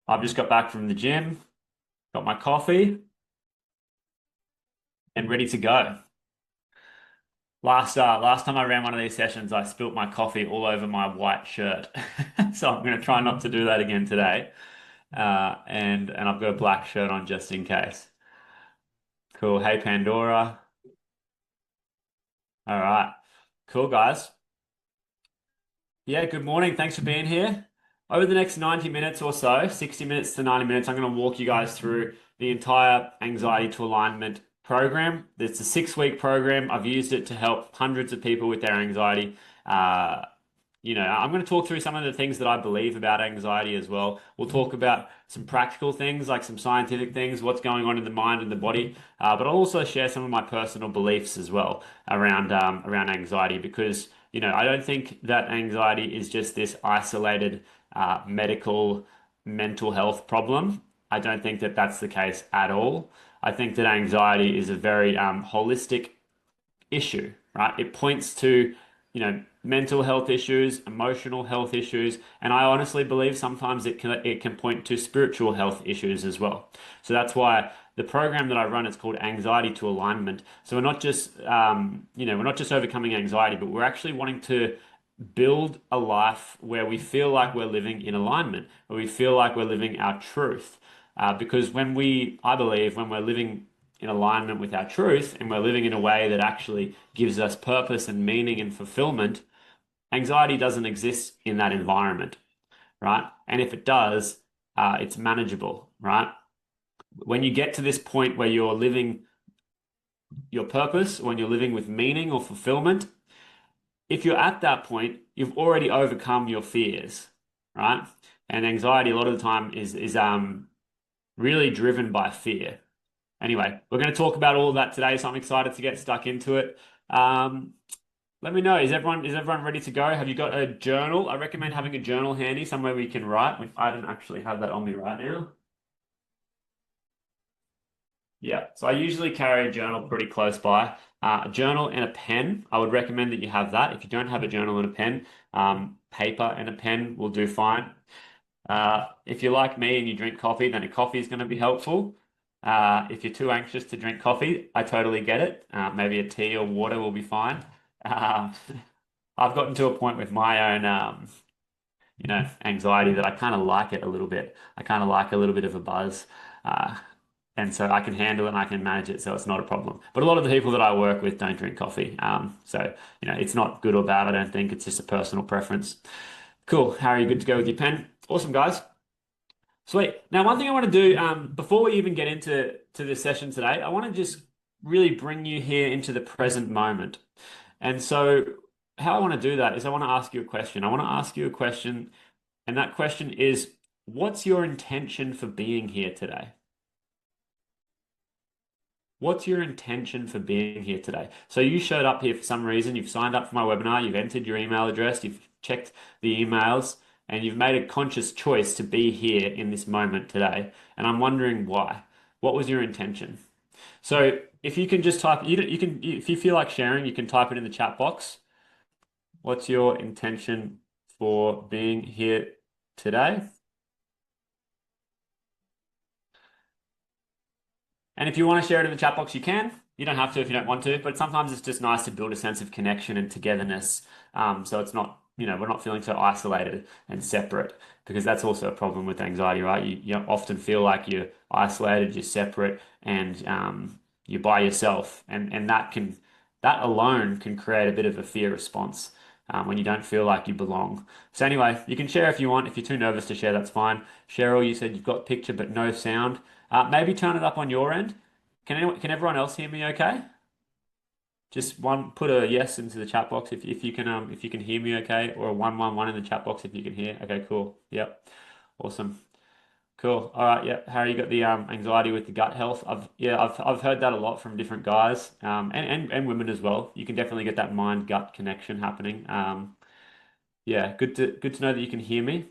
I've just got back from the gym, got my coffee, and ready to go. Last time I ran one of these sessions, I spilt my coffee all over my white shirt. So I'm going to try not to do that again today. And I've got a black shirt on just in case. Cool. Hey, Pandora. All right. Cool, guys. Yeah, good morning. Thanks for being here. Over the next 90 minutes or so, 60 minutes to 90 minutes, I'm going to walk you guys through the entire Anxiety to Alignment program. It's a 6-week program. I've used it to help hundreds of people with their anxiety. Uh, I'm going to talk through some of the things that I believe about anxiety as well. We'll talk about some practical things, like some scientific things, what's going on in the mind and the body. But I'll also share some of my personal beliefs as well around anxiety, because I don't think that anxiety is just this isolated medical mental health problem. I don't think that that's the case at all. I think that anxiety is a very holistic issue, right? It points to, mental health issues, emotional health issues, and I honestly believe sometimes it can point to spiritual health issues as well. So that's why the program that I run is called Anxiety to Alignment. So we're not just overcoming anxiety, but we're actually wanting to build a life where we feel like we're living in alignment, where we feel like we're living our truth. Because I believe, when we're living in alignment with our truth and we're living in a way that actually gives us purpose and meaning and fulfillment, anxiety doesn't exist in that environment, right? And if it does, it's manageable, right? When you get to this point where you're living your purpose, when you're living with meaning or fulfillment, if you're at that point, you've already overcome your fears, right? And anxiety a lot of the time is really driven by fear. Anyway, we're going to talk about all of that today, so I'm excited to get stuck into it. Um, Let me know. Is everyone ready to go? Have you got a journal? I recommend having a journal handy, somewhere we can write. I don't actually have that on me right now. Yeah, so I usually carry a journal pretty close by. A journal and a pen. I would recommend that you have that. If you don't have a journal and a pen, paper and a pen will do fine. If you're like me and you drink coffee, then a coffee is going to be helpful. If you're too anxious to drink coffee, I totally get it. Maybe a tea or water will be fine. Um, I've gotten to a point with my own, anxiety, that I kind of like it a little bit. I kind of like a little bit of a buzz. Uh, and so I can handle it and I can manage it, so it's not a problem. But a lot of the people that I work with don't drink coffee. So it's not good or bad, I don't think. It's just a personal preference. Cool. Harry, good to go with your pen? Awesome, guys. Sweet. Now, one thing I want to do before we even get into this session today, I want to just really bring you here into the present moment. And so, how I want to do that is I want to ask you a question. I want to ask you a question, and that question is, what's your intention for being here today? What's your intention for being here today? So you showed up here for some reason, you've signed up for my webinar, you've entered your email address, you've checked the emails, and you've made a conscious choice to be here in this moment today. And I'm wondering why. What was your intention? So if you can just type, you can, if you feel like sharing, you can type it in the chat box. What's your intention for being here today? And if you want to share it in the chat box, you can. You don't have to if you don't want to, but sometimes it's just nice to build a sense of connection and togetherness. So it's not, we're not feeling so isolated and separate, because that's also a problem with anxiety, right? You often feel like you're isolated, you're separate, and you're by yourself, and that alone can create a bit of a fear response. When you don't feel like you belong. So anyway, you can share if you want. If you're too nervous to share, that's fine. Cheryl, you said you've got picture but no sound. Maybe turn it up on your end. Can everyone else hear me okay? Just put a yes into the chat box if you can hear me okay, or a 111 in the chat box if you can hear. Okay, cool. Yep. Awesome. Cool. All right. Yeah. Harry, you got the anxiety with the gut health. I've heard that a lot from different guys, and women as well. You can definitely get that mind gut connection happening. Yeah, good to know that you can hear me.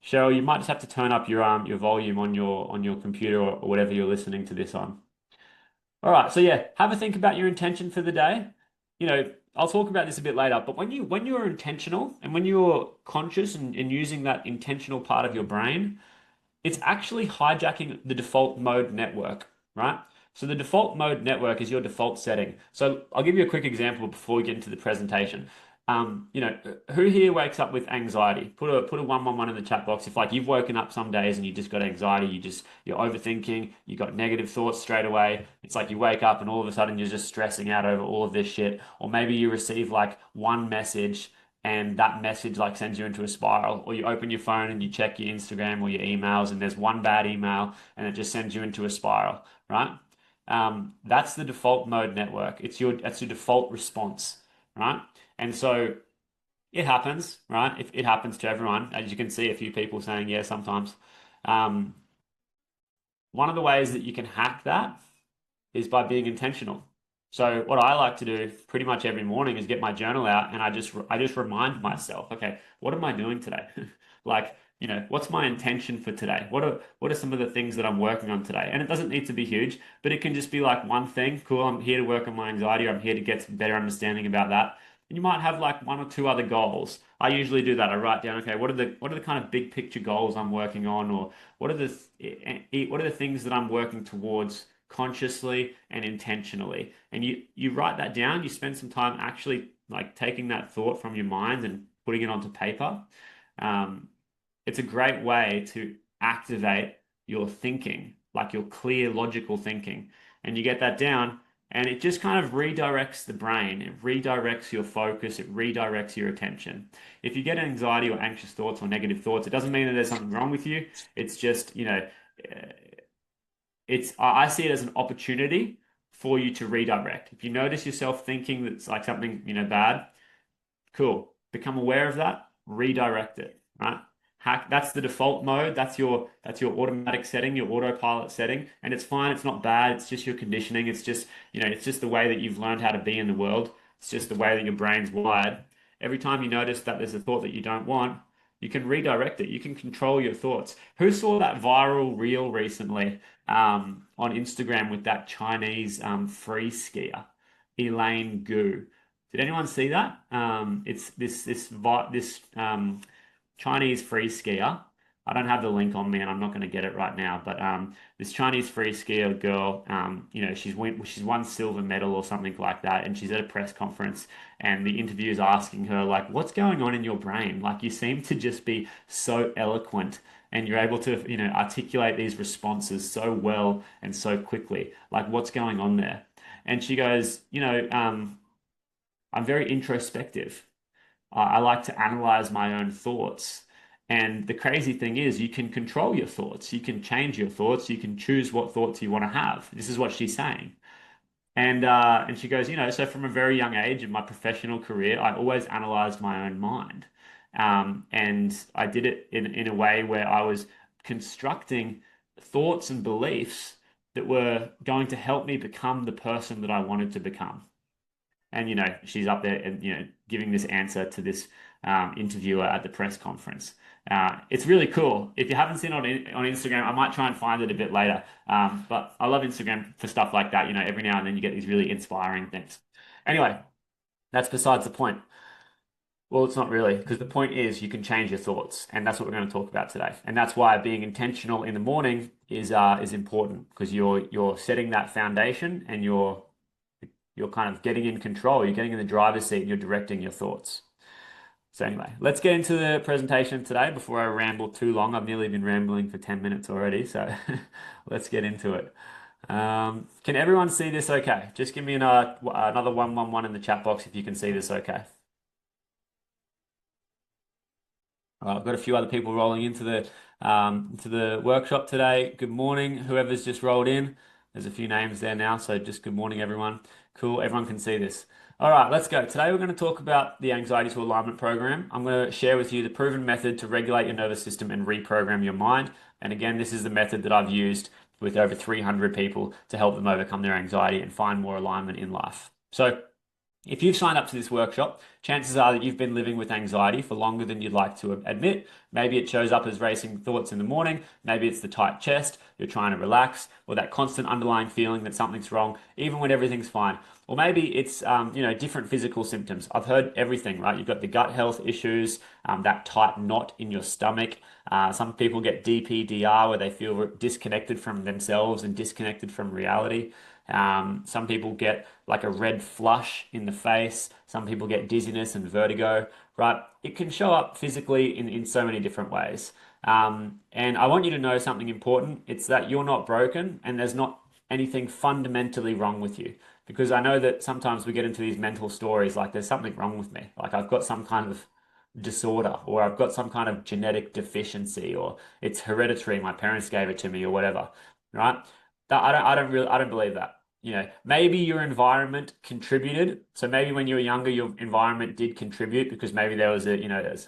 Cheryl, you might just have to turn up your volume on your computer, or whatever you're listening to this on. All right, so yeah, have a think about your intention for the day. I'll talk about this a bit later, but when you're intentional and when you're conscious and using that intentional part of your brain, it's actually hijacking the default mode network, right? So the default mode network is your default setting. So I'll give you a quick example before we get into the presentation. You know, who here wakes up with anxiety? Put a 111 in the chat box. If like you've woken up some days and you just got anxiety, you're overthinking, you got negative thoughts straight away. It's like you wake up and all of a sudden you're just stressing out over all of this shit. Or maybe you receive like one message and that message like sends you into a spiral, or you open your phone and you check your Instagram or your emails and there's one bad email and it just sends you into a spiral, right? That's the default mode network. That's your default response, right? And so it happens, right? If it happens to everyone, as you can see, a few people saying yeah sometimes. Um, One of the ways that you can hack that is by being intentional. So what I like to do pretty much every morning is get my journal out and I just remind myself, okay, what am I doing today? Like, you know, what's my intention for today? What are some of the things that I'm working on today? And it doesn't need to be huge, but it can just be like one thing. Cool, I'm here to work on my anxiety, or I'm here to get some better understanding about that. And you might have like one or two other goals. I usually do that. I write down, okay, what are the kind of big picture goals I'm working on, or what are the things that I'm working towards consciously and intentionally. And you write that down, you spend some time actually like taking that thought from your mind and putting it onto paper. Um, it's a great way to activate your thinking, like your clear, logical thinking. And you get that down, and it just kind of redirects the brain. It redirects your focus. It redirects your attention. If you get anxiety or anxious thoughts or negative thoughts, it doesn't mean that there's something wrong with you. It's just, uh, I see it as an opportunity for you to redirect. If you notice yourself thinking that's like something, bad, cool. Become aware of that, redirect it, right? Hack, that's the default mode. That's your automatic setting, your autopilot setting. And it's fine, it's not bad, it's just your conditioning. It's just the way that you've learned how to be in the world. It's just the way that your brain's wired. Every time you notice that there's a thought that you don't want, you can redirect it. You can control your thoughts. Who saw that viral reel recently on Instagram with that Chinese free skier, Elaine Gu? Did anyone see that? It's this Chinese free skier. I don't have the link on me, and I'm not going to get it right now. But this Chinese free skier girl, she's won silver medal or something like that, and she's at a press conference, and the interviewer's asking her like, "What's going on in your brain? Like, you seem to just be so eloquent." And you're able to, articulate these responses so well and so quickly. Like, what's going on there? And she goes, I'm very introspective. I like to analyze my own thoughts. And the crazy thing is, you can control your thoughts. You can change your thoughts. You can choose what thoughts you want to have. This is what she's saying. And she goes, so from a very young age in my professional career, I always analyzed my own mind. And I did it in a way where I was constructing thoughts and beliefs that were going to help me become the person that I wanted to become. And she's up there and giving this answer to this interviewer at the press conference. It's really cool. If you haven't seen it on Instagram, I might try and find it a bit later. But I love Instagram for stuff like that. Every now and then you get these really inspiring things. Anyway, that's besides the point. Well, it's not really, because the point is you can change your thoughts, and that's what we're going to talk about today. And that's why being intentional in the morning is important, because you're setting that foundation, and you're kind of getting in control. You're getting in the driver's seat and you're directing your thoughts. So anyway, let's get into the presentation today before I ramble too long. I've nearly been rambling for 10 minutes already, so let's get into it. Can everyone see this okay? Just give me another 111 in the chat box if you can see this okay. All right, I've got a few other people rolling into the workshop today. Good morning, whoever's just rolled in. There's a few names there now, so just good morning, everyone. Cool, everyone can see this. All right, let's go. Today we're going to talk about the Anxiety to Alignment program. I'm going to share with you the proven method to regulate your nervous system and reprogram your mind. And again, this is the method that I've used with over 300 people to help them overcome their anxiety and find more alignment in life. So If you've signed up to this workshop, chances are that you've been living with anxiety for longer than you'd like to admit. Maybe it shows up as racing thoughts in the morning. Maybe it's the tight chest, you're trying to relax, or that constant underlying feeling that something's wrong, even when everything's fine. Or maybe it's different physical symptoms. I've heard everything, right? You've got the gut health issues, that tight knot in your stomach. Some people get DPDR, where they feel disconnected from themselves and disconnected from reality. Some people get like a red flush in the face. Some people get dizziness and vertigo, right? It can show up physically in so many different ways. And I want you to know something important. It's that you're not broken and there's not anything fundamentally wrong with you. Because I know that sometimes we get into these mental stories like there's something wrong with me. Like I've got some kind of disorder or I've got some kind of genetic deficiency or it's hereditary, my parents gave it to me or whatever, right? I don't believe that. Maybe your environment contributed. So maybe when you were younger, your environment did contribute because maybe there was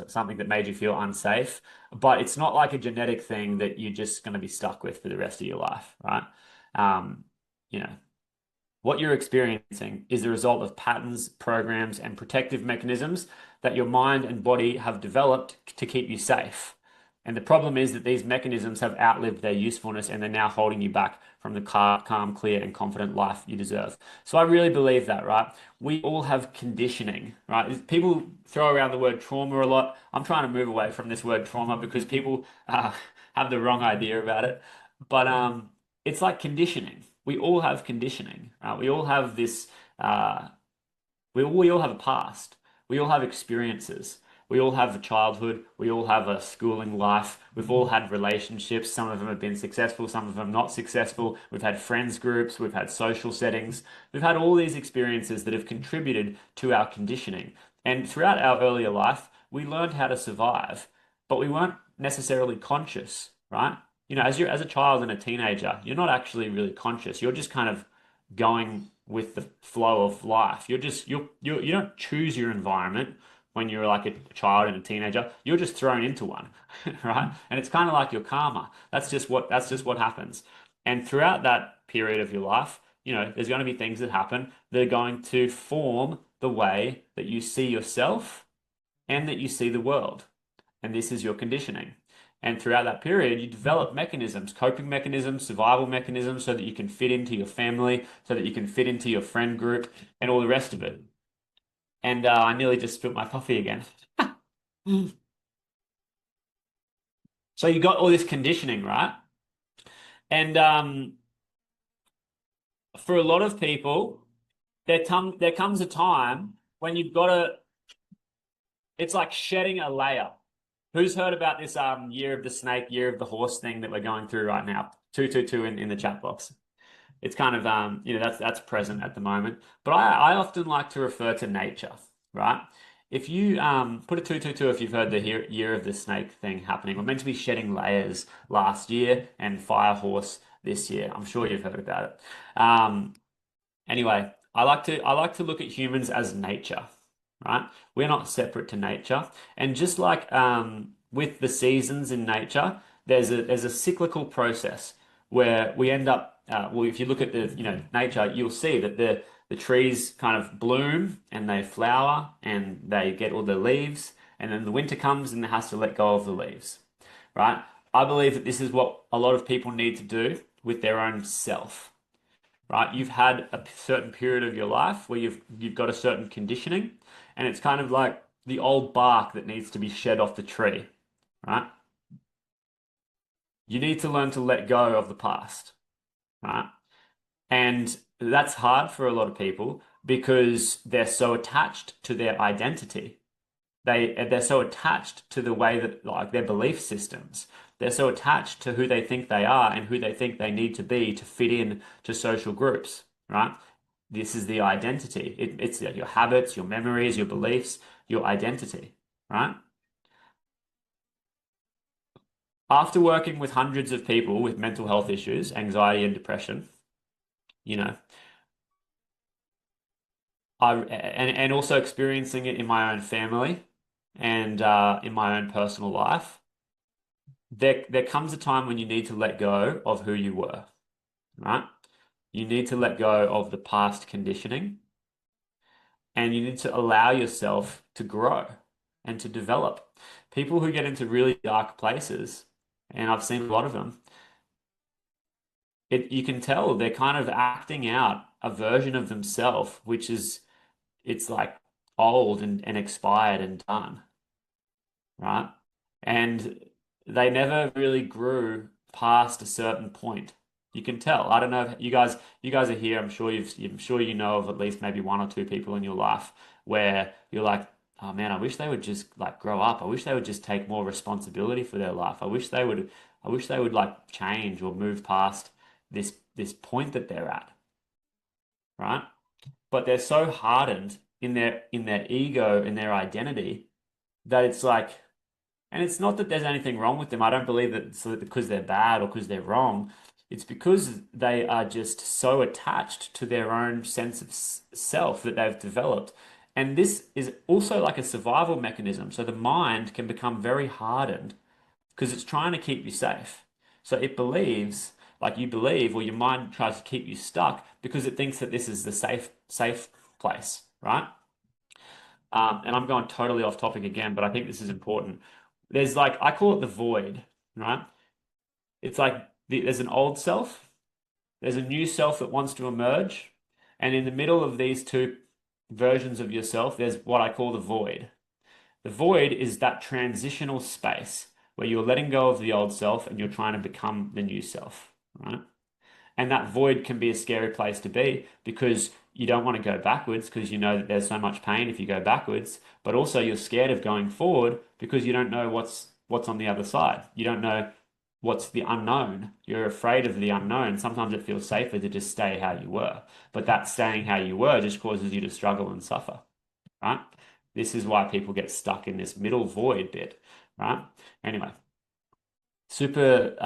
something that made you feel unsafe. But it's not like a genetic thing that you're just going to be stuck with for the rest of your life, right? Um, you know, what you're experiencing is the result of patterns, programs, and protective mechanisms that your mind and body have developed to keep you safe. And the problem is that these mechanisms have outlived their usefulness and they're now holding you back from the calm, clear, and confident life you deserve. So I really believe that, right? We all have conditioning, right? People throw around the word trauma a lot. I'm trying to move away from this word trauma because people have the wrong idea about it. But it's like conditioning. We all have conditioning. We all have this. Uh, we all have a past. We all have experiences. We all have a childhood. We all have a schooling life. We've all had relationships. Some of them have been successful, some of them not successful. We've had friends groups. We've had social settings. We've had all these experiences that have contributed to our conditioning. And throughout our earlier life, we learned how to survive, but we weren't necessarily conscious, right? As a child and a teenager, you're not actually really conscious. You're just kind of going with the flow of life. You don't choose your environment when you're like a child and a teenager. You're just thrown into one, right? And it's kind of like your karma. That's just what happens. And throughout that period of your life, there's going to be things that happen that are going to form the way that you see yourself and that you see the world. And this is your conditioning. And throughout that period, you develop mechanisms, coping mechanisms, survival mechanisms, so that you can fit into your family, so that you can fit into your friend group, and all the rest of it. And I nearly just spilled my coffee again. So you got all this conditioning, right? And for a lot of people, there comes a time when you've got to, it's like shedding a layer. Who's heard about this year of the snake, year of the horse thing that we're going through right now? 222 in the chat box. It's kind of that's present at the moment. But I often like to refer to nature, right? If you put a 222 if you've heard the year of the snake thing happening. We're meant to be shedding layers last year and fire horse this year. I'm sure you've heard about it. Anyway, I like to look at humans as nature, right? We're not separate to nature. And just like with the seasons in nature, there's a cyclical process where we end up well, if you look at the nature, you'll see that the trees kind of bloom and they flower and they get all the leaves, and then the winter comes and it has to let go of the leaves, right? I believe that this is what a lot of people need to do with their own self, right? You've had a certain period of your life where you've got a certain conditioning, and it's kind of like the old bark that needs to be shed off the tree, right? You need to learn to let go of the past, right? And that's hard for a lot of people because they're so attached to their identity. They're so attached to the way that like their belief systems. They're so attached to who they think they are and who they think they need to be to fit in to social groups, right? This is the identity. It's your habits, your memories, your beliefs, your identity, right? After working with hundreds of people with mental health issues, anxiety and depression, you know, and also experiencing it in my own family and in my own personal life, there comes a time when you need to let go of who you were, right? You need to let go of the past conditioning and you need to allow yourself to grow and to develop. People who get into really dark places, and I've seen a lot of them, you can tell they're kind of acting out a version of themselves, which is it's like old and expired and done, right? And they never really grew past a certain point. You can tell. I don't know if you guys are here. I'm sure you know of at least maybe one or two people in your life where you're like, oh man, I wish they would just like grow up. I wish they would just take more responsibility for their life. I wish they would like change or move past this point that they're at, right? But they're so hardened in their ego, in their identity, that it's like, and it's not that there's anything wrong with them. I don't believe that it's because they're bad or because they're wrong. It's because they are just so attached to their own sense of self that they've developed. And this is also like a survival mechanism. So the mind can become very hardened because it's trying to keep you safe. So it believes, like you believe, or your mind tries to keep you stuck because it thinks that this is the safe place, right? And I'm going totally off topic again, but I think this is important. There's like, I call it the void, right? It's like there's an old self, there's a new self that wants to emerge, and in the middle of these two versions of yourself, there's what I call the void. The void is that transitional space where you're letting go of the old self and you're trying to become the new self, right? And that void can be a scary place to be because you don't want to go backwards because you know that there's so much pain if you go backwards, but also you're scared of going forward because you don't know what's on the other side. You don't know what's the unknown. You're afraid of the unknown. Sometimes it feels safer to just stay how you were, but that staying how you were just causes you to struggle and suffer, right? This is why people get stuck in this middle void bit, right? Anyway, super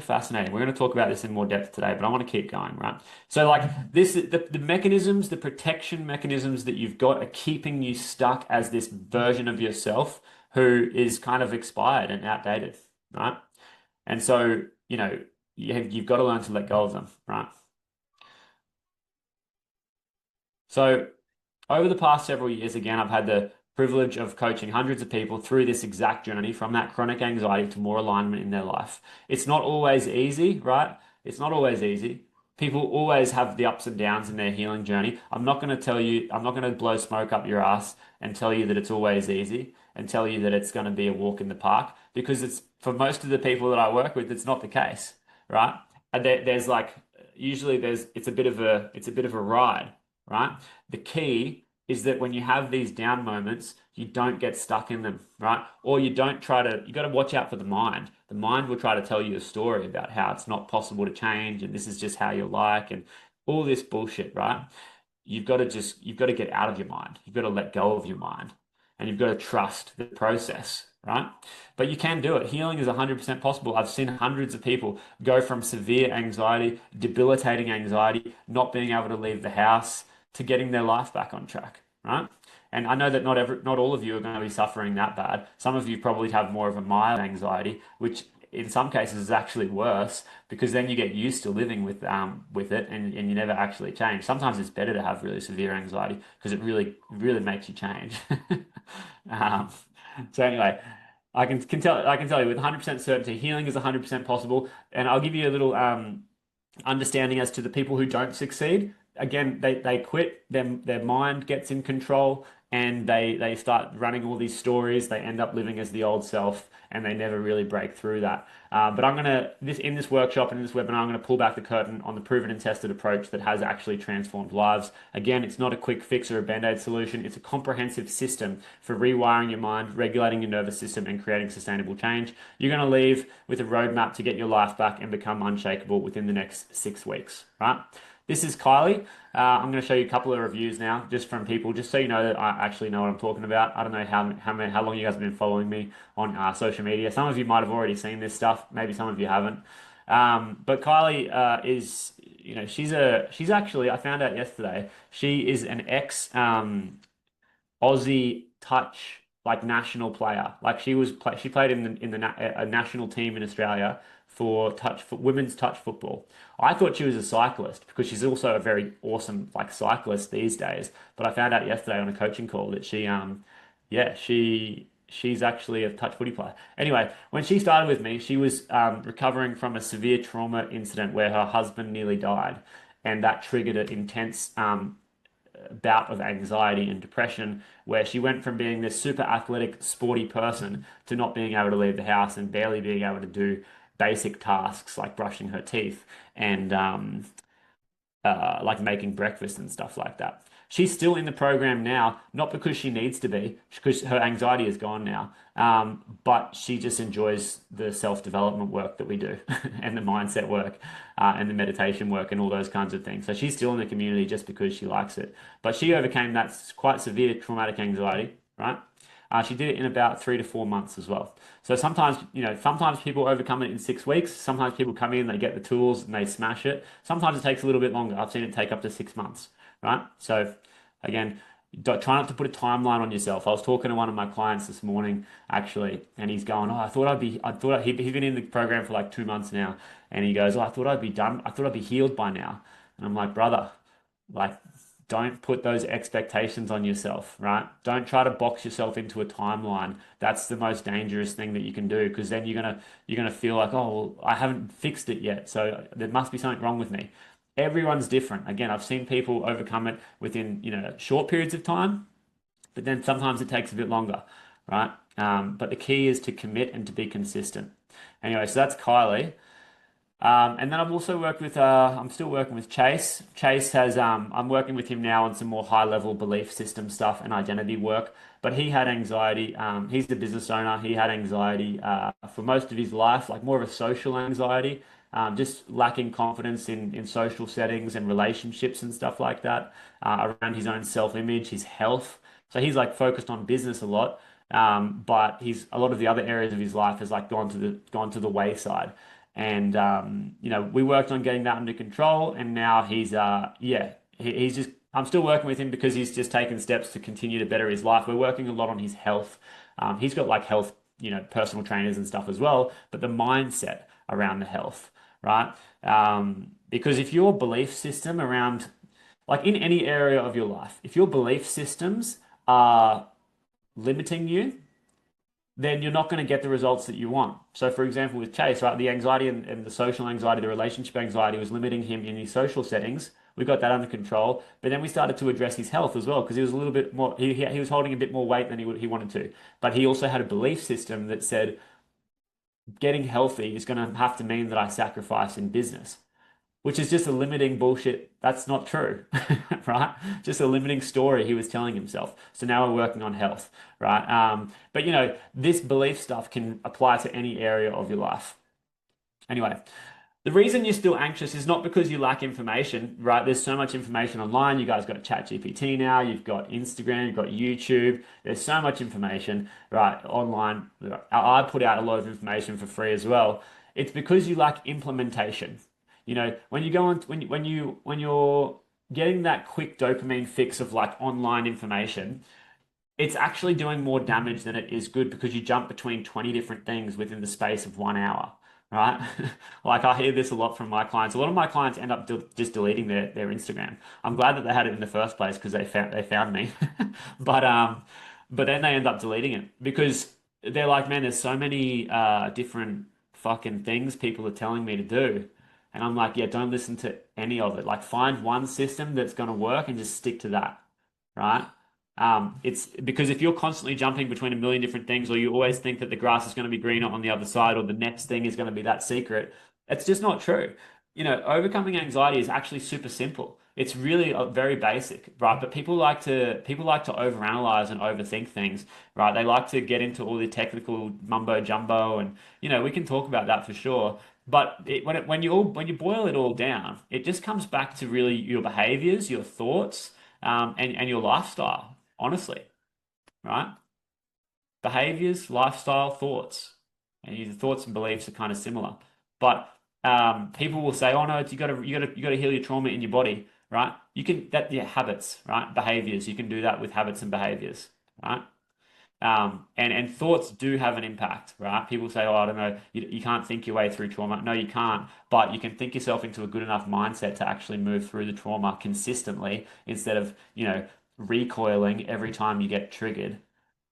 fascinating. We're going to talk about this in more depth today, but I want to keep going, right? So like the mechanisms, the protection mechanisms that you've got are keeping you stuck as this version of yourself who is kind of expired and outdated, right? And so, you've got to learn to let go of them, right? So over the past several years, again, I've had the privilege of coaching hundreds of people through this exact journey from that chronic anxiety to more alignment in their life. It's not always easy, right? It's not always easy. People always have the ups and downs in their healing journey. I'm not going to blow smoke up your ass and tell you that it's always easy and tell you that it's going to be a walk in the park because it's for most of the people that I work with, it's not the case, right? And there's like usually it's a bit of a ride, right? The key is that when you have these down moments, you don't get stuck in them, right? Or you got to watch out for the mind. The mind will try to tell you a story about how it's not possible to change and this is just how you're like and all this bullshit, right? You've got to get out of your mind. You've got to let go of your mind and you've got to trust the process, right? But you can do it. Healing is 100% possible. I've seen hundreds of people go from severe anxiety, debilitating anxiety, not being able to leave the house, to getting their life back on track, right? And I know that not all of you are going to be suffering that bad. Some of you probably have more of a mild anxiety, which in some cases is actually worse because then you get used to living with it and you never actually change. Sometimes it's better to have really severe anxiety because it really makes you change. Um, so anyway, I can tell you with 100% certainty, healing is 100% possible. And I'll give you a little understanding as to the people who don't succeed. Again, they quit, their mind gets in control and they start running all these stories. They end up living as the old self and they never really break through that. But in this workshop and in this webinar, I'm going to pull back the curtain on the proven and tested approach that has actually transformed lives. Again, it's not a quick fix or a band-aid solution. It's a comprehensive system for rewiring your mind, regulating your nervous system, and creating sustainable change. You're going to leave with a roadmap to get your life back and become unshakable within the next 6 weeks, right? This is Kylie. I'm going to show you a couple of reviews now, just from people, just so you know that I actually know what I'm talking about. I don't know how long you guys have been following me on social media. Some of you might have already seen this stuff. Maybe some of you haven't. But Kylie is, she's actually, I found out yesterday, she is an ex Aussie touch like national player. Like she played in a national team in Australia for women's touch football. I thought she was a cyclist because she's also a very awesome like cyclist these days. But I found out yesterday on a coaching call that yeah, she's actually a touch footy player. Anyway, when she started with me, she was recovering from a severe trauma incident where her husband nearly died, and that triggered an intense bout of anxiety and depression where she went from being this super athletic, sporty person to not being able to leave the house and barely being able to do basic tasks like brushing her teeth and like making breakfast and stuff like that. She's still in the program now, not because she needs to be, because her anxiety is gone now, but she just enjoys the self-development work that we do and the mindset work and the meditation work and all those kinds of things. So she's still in the community just because she likes it. But she overcame that quite severe traumatic anxiety, right? She did it in about 3 to 4 months as well. So sometimes, sometimes people overcome it in 6 weeks. Sometimes people come in, they get the tools and they smash it. Sometimes it takes a little bit longer. I've seen it take up to 6 months, right? So again, try not to put a timeline on yourself. I was talking to one of my clients this morning, actually, and he's going, "Oh, he's been in the program for like 2 months now." And he goes, "Oh, I thought I'd be done. I thought I'd be healed by now." And I'm like, brother, like, don't put those expectations on yourself, right? Don't try to box yourself into a timeline. That's the most dangerous thing that you can do because then you're gonna feel like, oh, well, I haven't fixed it yet, so there must be something wrong with me. Everyone's different. Again, I've seen people overcome it within, short periods of time, but then sometimes it takes a bit longer, right? But the key is to commit and to be consistent. Anyway, so that's Kylie. And then I've also worked with, I'm still working with Chase. Chase has, I'm working with him now on some more high level belief system stuff and identity work. But he had anxiety. He's the business owner. He had anxiety for most of his life, like more of a social anxiety, just lacking confidence in social settings and relationships and stuff like that, around his own self-image, his health. So he's like focused on business a lot. But a lot of the other areas of his life has like gone to the wayside. And we worked on getting that under control, and now he's just. I'm still working with him because he's just taken steps to continue to better his life. We're working a lot on his health. He's got like health, personal trainers and stuff as well, but the mindset around the health, right? Because if your belief system around, like in any area of your life, if your belief systems are limiting you, then you're not going to get the results that you want. So, for example, with Chase, right, the anxiety and the social anxiety, the relationship anxiety was limiting him in his social settings. We got that under control, but then we started to address his health as well because he was a little bit more, he was holding a bit more weight than he wanted to. But he also had a belief system that said getting healthy is going to have to mean that I sacrifice in business, which is just a limiting bullshit. That's not true, right? Just a limiting story he was telling himself. So now we're working on health, right? But this belief stuff can apply to any area of your life. Anyway, the reason you're still anxious is not because you lack information, right? There's so much information online. You guys got ChatGPT now, you've got Instagram, you've got YouTube. There's so much information, right, online. I put out a lot of information for free as well. It's because you lack implementation. When you go on, when you're getting that quick dopamine fix of like online information, it's actually doing more damage than it is good because you jump between 20 different things within the space of 1 hour, right? Like I hear this a lot from my clients. A lot of my clients end up just deleting their Instagram. I'm glad that they had it in the first place because they found me. But then they end up deleting it because they're like, man, there's so many different fucking things people are telling me to do. And I'm like, yeah, don't listen to any of it. Like find one system that's going to work and just stick to that, right? It's because if you're constantly jumping between a million different things, or you always think that the grass is going to be greener on the other side, or the next thing is going to be that secret, it's just not true. Overcoming anxiety is actually super simple. It's really very basic, right? But people like to overanalyze and overthink things, right? They like to get into all the technical mumbo jumbo, and we can talk about that for sure. But when you boil it all down, it just comes back to really your behaviors, your thoughts, and your lifestyle, honestly, right? Behaviors, lifestyle, thoughts, and your thoughts and beliefs are kind of similar. But people will say, "Oh no, you got to heal your trauma in your body," right? You can that yeah, habits, right? Behaviors. You can do that with habits and behaviors, right? And thoughts do have an impact, right? People say, "Oh, I don't know, you can't think your way through trauma." No, you can't, but you can think yourself into a good enough mindset to actually move through the trauma consistently instead of, recoiling every time you get triggered.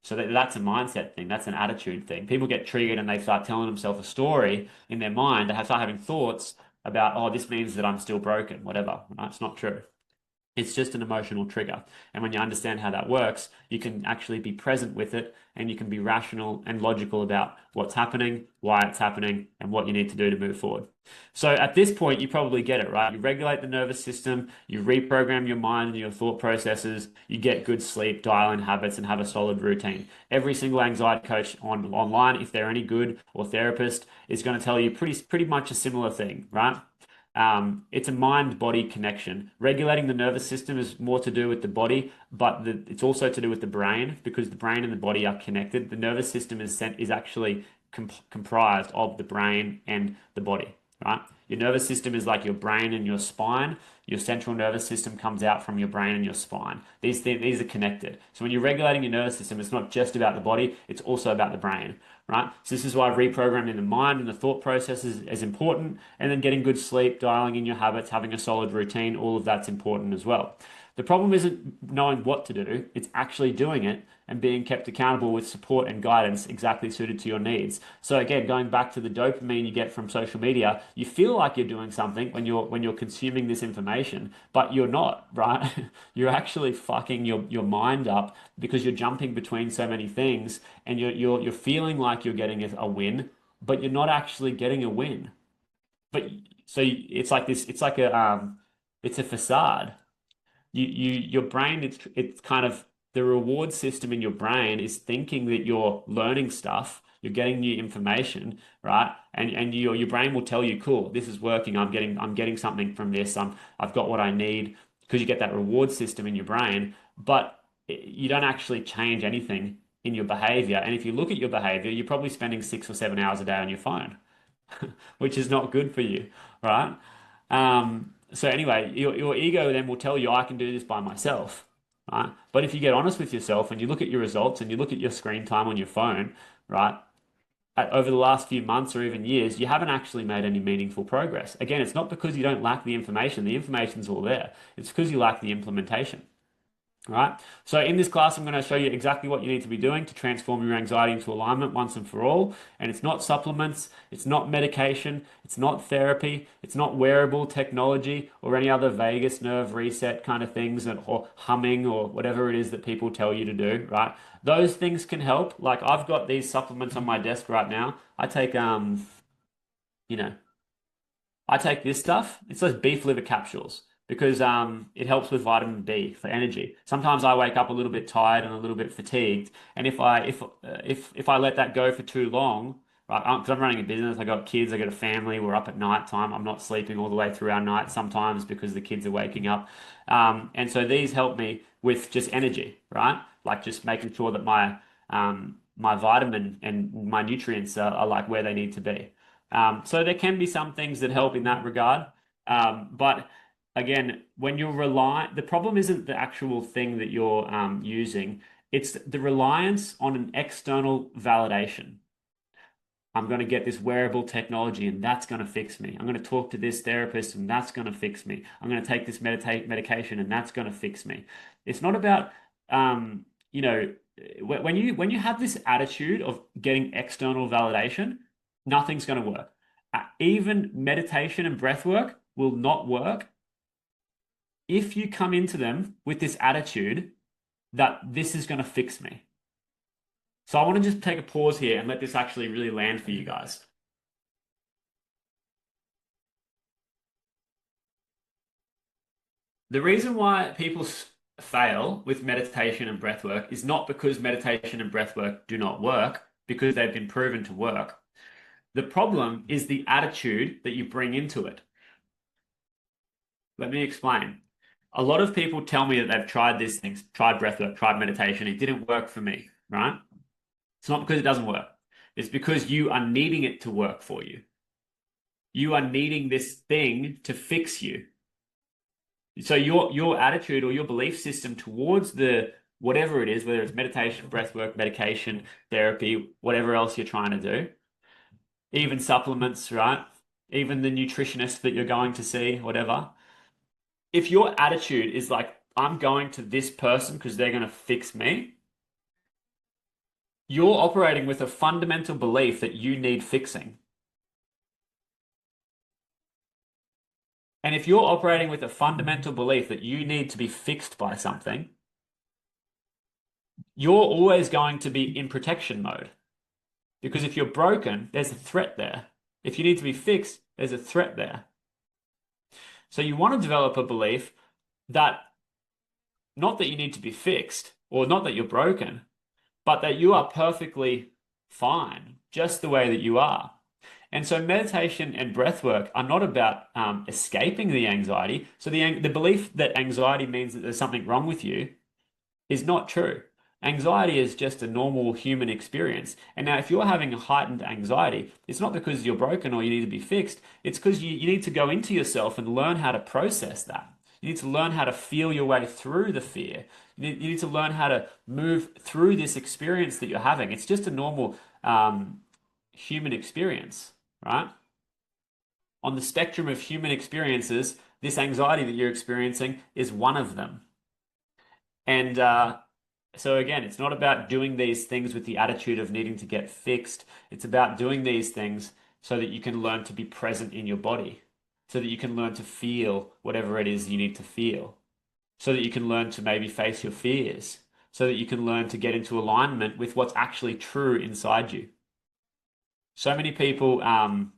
So that's a mindset thing. That's an attitude thing. People get triggered and they start telling themselves a story in their mind. They start having thoughts about, "Oh, this means that I'm still broken," whatever. Right? It's not true. It's just an emotional trigger. And when you understand how that works, you can actually be present with it and you can be rational and logical about what's happening, why it's happening, and what you need to do to move forward. So at this point, you probably get it, right? You regulate the nervous system, you reprogram your mind and your thought processes, you get good sleep, dial in habits, and have a solid routine. Every single anxiety coach online, if they're any good, or therapist, is going to tell you pretty much a similar thing, right? It's a mind-body connection. Regulating the nervous system is more to do with the body, but it's also to do with the brain because the brain and the body are connected. The nervous system is actually comprised of the brain and the body, right? Your nervous system is like your brain and your spine. Your central nervous system comes out from your brain and your spine. These are connected. So when you're regulating your nervous system, it's not just about the body, it's also about the brain, right? So this is why reprogramming the mind and the thought process is important, and then getting good sleep, dialing in your habits, having a solid routine, all of that's important as well. The problem isn't knowing what to do, it's actually doing it and being kept accountable with support and guidance exactly suited to your needs. So again, going back to the dopamine you get from social media, you feel like you're doing something when you're consuming this information, but you're not, right? You're actually fucking your mind up because you're jumping between so many things and you're feeling like you're getting a win, but you're not actually getting a win. But so it's like this, it's a facade. Your brain, it's kind of the reward system in your brain is thinking that you're learning stuff, you're getting new information, right? And your brain will tell you, cool, this is working. I'm getting something from this. I've got what I need because you get that reward system in your brain, but you don't actually change anything in your behavior. And if you look at your behavior, you're probably spending 6 or 7 hours a day on your phone, which is not good for you, right? So anyway, your ego then will tell you, I can do this by myself, right? But if you get honest with yourself and you look at your results and you look at your screen time on your phone, right? Over the last few months or even years, you haven't actually made any meaningful progress. Again, it's not because you don't lack the information. The information's all there. It's because you lack the implementation. Right. So in this class, I'm going to show you exactly what you need to be doing to transform your anxiety into alignment once and for all. And it's not supplements, it's not medication, it's not therapy, it's not wearable technology or any other vagus nerve reset kind of things or humming or whatever it is that people tell you to do, right? Those things can help. Like I've got these supplements on my desk right now. I take you know, I take this stuff. It's those beef liver capsules because it helps with vitamin B for energy. Sometimes I wake up a little bit tired and a little bit fatigued, and if I let that go for too long, right? Because I'm running a business, I got kids, I got a family. We're up at night time. I'm not sleeping all the way through our night sometimes because the kids are waking up, and so these help me with just energy, right? Like just making sure that my vitamin and my nutrients are like where they need to be. So there can be some things that help in that regard. But again, when you're the problem isn't the actual thing that you're using, it's the reliance on an external validation. I'm going to get this wearable technology and that's going to fix me. I'm going to talk to this therapist and that's going to fix me. I'm going to take this medication and that's going to fix me. It's not about, um, you know, when you have this attitude of getting external validation, nothing's going to work. Even meditation and breath work will not work if you come into them with this attitude that this is going to fix me. So I want to just take a pause here and let this actually really land for you guys. The reason why people fail with meditation and breath work is not because meditation and breath work do not work, because they've been proven to work. The problem is the attitude that you bring into it. Let me explain. A lot of people tell me that they've tried these things, tried breathwork, tried meditation. It didn't work for me, right? It's not because it doesn't work. It's because you are needing it to work for you. You are needing this thing to fix you. So your attitude or your belief system towards whatever it is, whether it's meditation, breath work, medication, therapy, whatever else you're trying to do, even supplements, right? Even the nutritionist that you're going to see, whatever. If your attitude is like, I'm going to this person because they're going to fix me, you're operating with a fundamental belief that you need fixing. And if you're operating with a fundamental belief that you need to be fixed by something, you're always going to be in protection mode. Because if you're broken, there's a threat there. If you need to be fixed, there's a threat there. So you want to develop a belief that not that you need to be fixed or not that you're broken, but that you are perfectly fine just the way that you are. And so meditation and breath work are not about escaping the anxiety. So the belief that anxiety means that there's something wrong with you is not true. Anxiety is just a normal human experience. And now, if you're having a heightened anxiety, it's not because you're broken or you need to be fixed. It's because you need to go into yourself and learn how to process that. You need to learn how to feel your way through the fear. You need to learn how to move through this experience that you're having. It's just a normal human experience, right? On the spectrum of human experiences, this anxiety that you're experiencing is one of them. And so again, it's not about doing these things with the attitude of needing to get fixed. It's about doing these things so that you can learn to be present in your body, so that you can learn to feel whatever it is you need to feel, so that you can learn to maybe face your fears, so that you can learn to get into alignment with what's actually true inside you. So many people are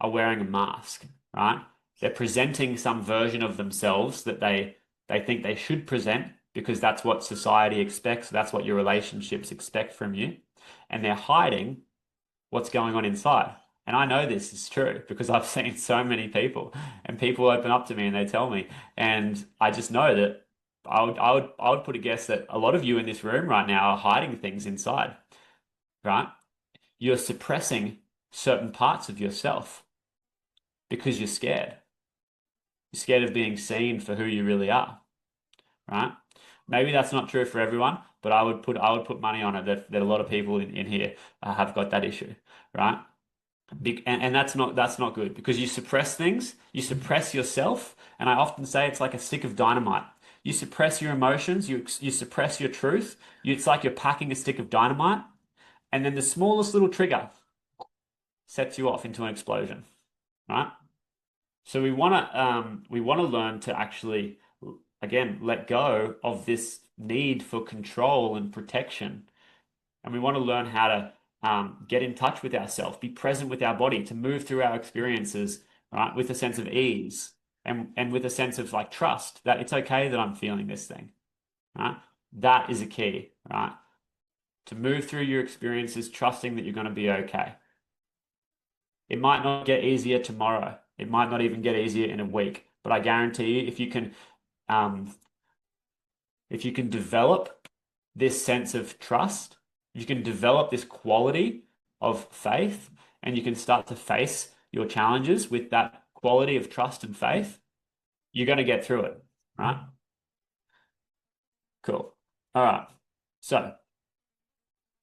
wearing a mask, right? They're presenting some version of themselves that they think they should present because that's what society expects, that's what your relationships expect from you, and they're hiding what's going on inside. And I know this is true because I've seen so many people, and people open up to me and they tell me, and I just know that I would put a guess that a lot of you in this room right now are hiding things inside, right? You're suppressing certain parts of yourself because you're scared. You're scared of being seen for who you really are, right? Maybe that's not true for everyone, but I would put money on it that a lot of people in here have got that issue, right? And that's not good because you suppress things, you suppress yourself, and I often say it's like a stick of dynamite. You suppress your emotions, you suppress your truth. It's like you're packing a stick of dynamite, and then the smallest little trigger sets you off into an explosion, right? So we want to learn to actually again let go of this need for control and protection, and we want to learn how to get in touch with ourselves, be present with our body, to move through our experiences, right, with a sense of ease and with a sense of like trust that it's okay that I'm feeling this thing, right? That is a key, right? To move through your experiences, trusting that you're going to be okay. It might not get easier tomorrow. It might not even get easier in a week, but I guarantee you, um, if you can develop this sense of trust, you can develop this quality of faith, and you can start to face your challenges with that quality of trust and faith, you're going to get through it, right? Cool. All right. So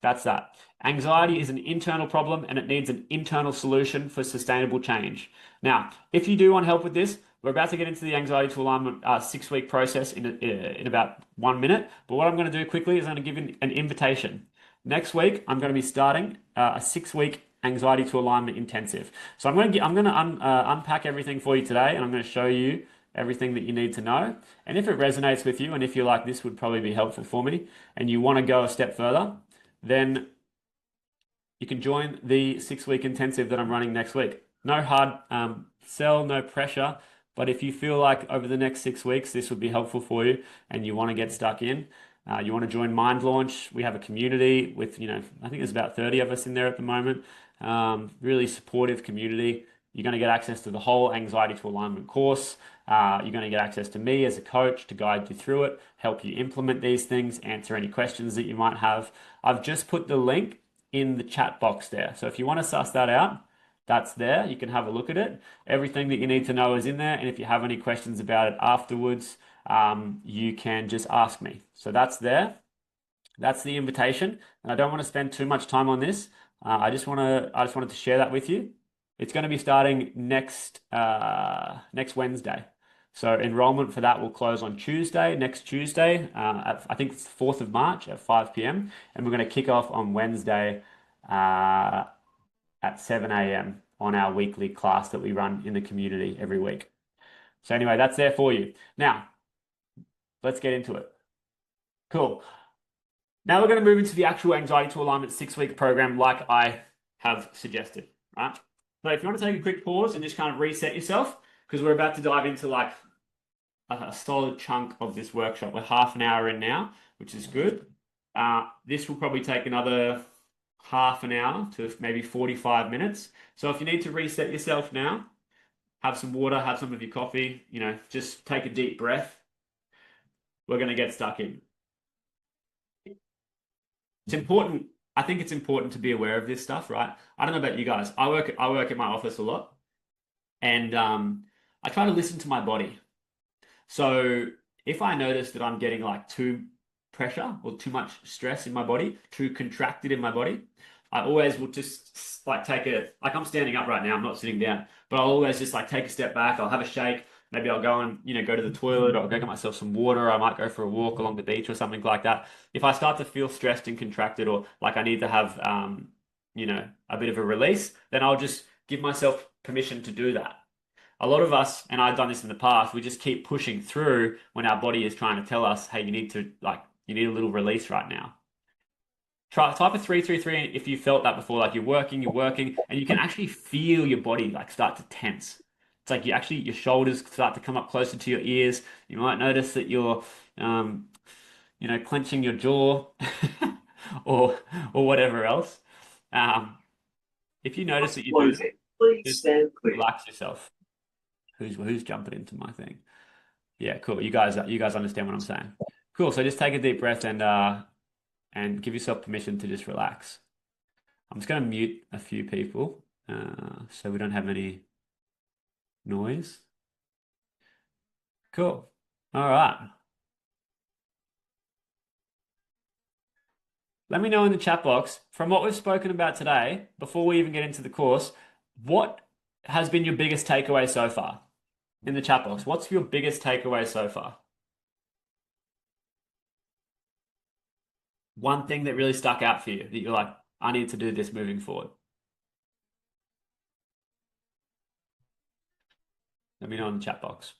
that's that. Anxiety is an internal problem and it needs an internal solution for sustainable change. Now, if you do want help with this, we're about to get into the anxiety to alignment 6-week process in about 1 minute. But what I'm going to do quickly is I'm going to give you an invitation. Next week, I'm going to be starting a 6-week anxiety to alignment intensive. So I'm going to unpack everything for you today, and I'm going to show you everything that you need to know. And if it resonates with you, and if you're like, this would probably be helpful for me, and you want to go a step further, then you can join the 6-week intensive that I'm running next week. No hard sell, no pressure. But if you feel like over the next 6 weeks, this would be helpful for you and you want to get stuck in, you want to join Mind Launch, we have a community with, I think there's about 30 of us in there at the moment. Really supportive community. You're going to get access to the whole Anxiety to Alignment course. You're going to get access to me as a coach to guide you through it, help you implement these things, answer any questions that you might have. I've just put the link in the chat box there. So if you want to suss that out, that's there. You can have a look at it. Everything that you need to know is in there. And if you have any questions about it afterwards, you can just ask me. So that's there. That's the invitation, and I don't want to spend too much time on this. I just wanted to share that with you. It's going to be starting next Wednesday. So enrollment for that will close on Tuesday, next Tuesday, I think it's the 4th of March at 5 p.m. And we're going to kick off on Wednesday uh, at 7 a.m. on our weekly class that we run in the community every week. So anyway, that's there for you. Now, let's get into it. Cool. Now we're going to move into the actual Anxiety to Alignment 6-week program like I have suggested, right? So if you want to take a quick pause and just kind of reset yourself, because we're about to dive into like a solid chunk of this workshop. We're half an hour in now, which is good. This will probably take another half an hour to maybe 45 minutes. So if you need to reset yourself now, have some water, have some of your coffee, just take a deep breath. We're going to get stuck in. It's important. I think it's important to be aware of this stuff, right? I don't know about you guys. I work at my office a lot, and I try to listen to my body. So if I notice that I'm getting like too pressure or too much stress in my body, too contracted in my body, I always will just like I'm standing up right now, I'm not sitting down, but I'll always just like take a step back, I'll have a shake, maybe I'll go and, go to the toilet or I'll go get myself some water, I might go for a walk along the beach or something like that. If I start to feel stressed and contracted or like I need to have, a bit of a release, then I'll just give myself permission to do that. A lot of us, and I've done this in the past, we just keep pushing through when our body is trying to tell us, hey, you need a little release right now. Try type of 333 if you felt that before, like you're working, and you can actually feel your body like start to tense. It's like your shoulders start to come up closer to your ears. You might notice that you're, clenching your jaw or whatever else. Um, if you notice that you do that, just relax yourself. Who's jumping into my thing? Yeah, cool. You guys understand what I'm saying. Cool. So just take a deep breath and give yourself permission to just relax. I'm just going to mute a few people so we don't have any noise. Cool. All right. Let me know in the chat box from what we've spoken about today, before we even get into the course, what has been your biggest takeaway so far? In the chat box, what's your biggest takeaway so far? One thing that really stuck out for you that you're like, I need to do this moving forward. Let me know in the chat box.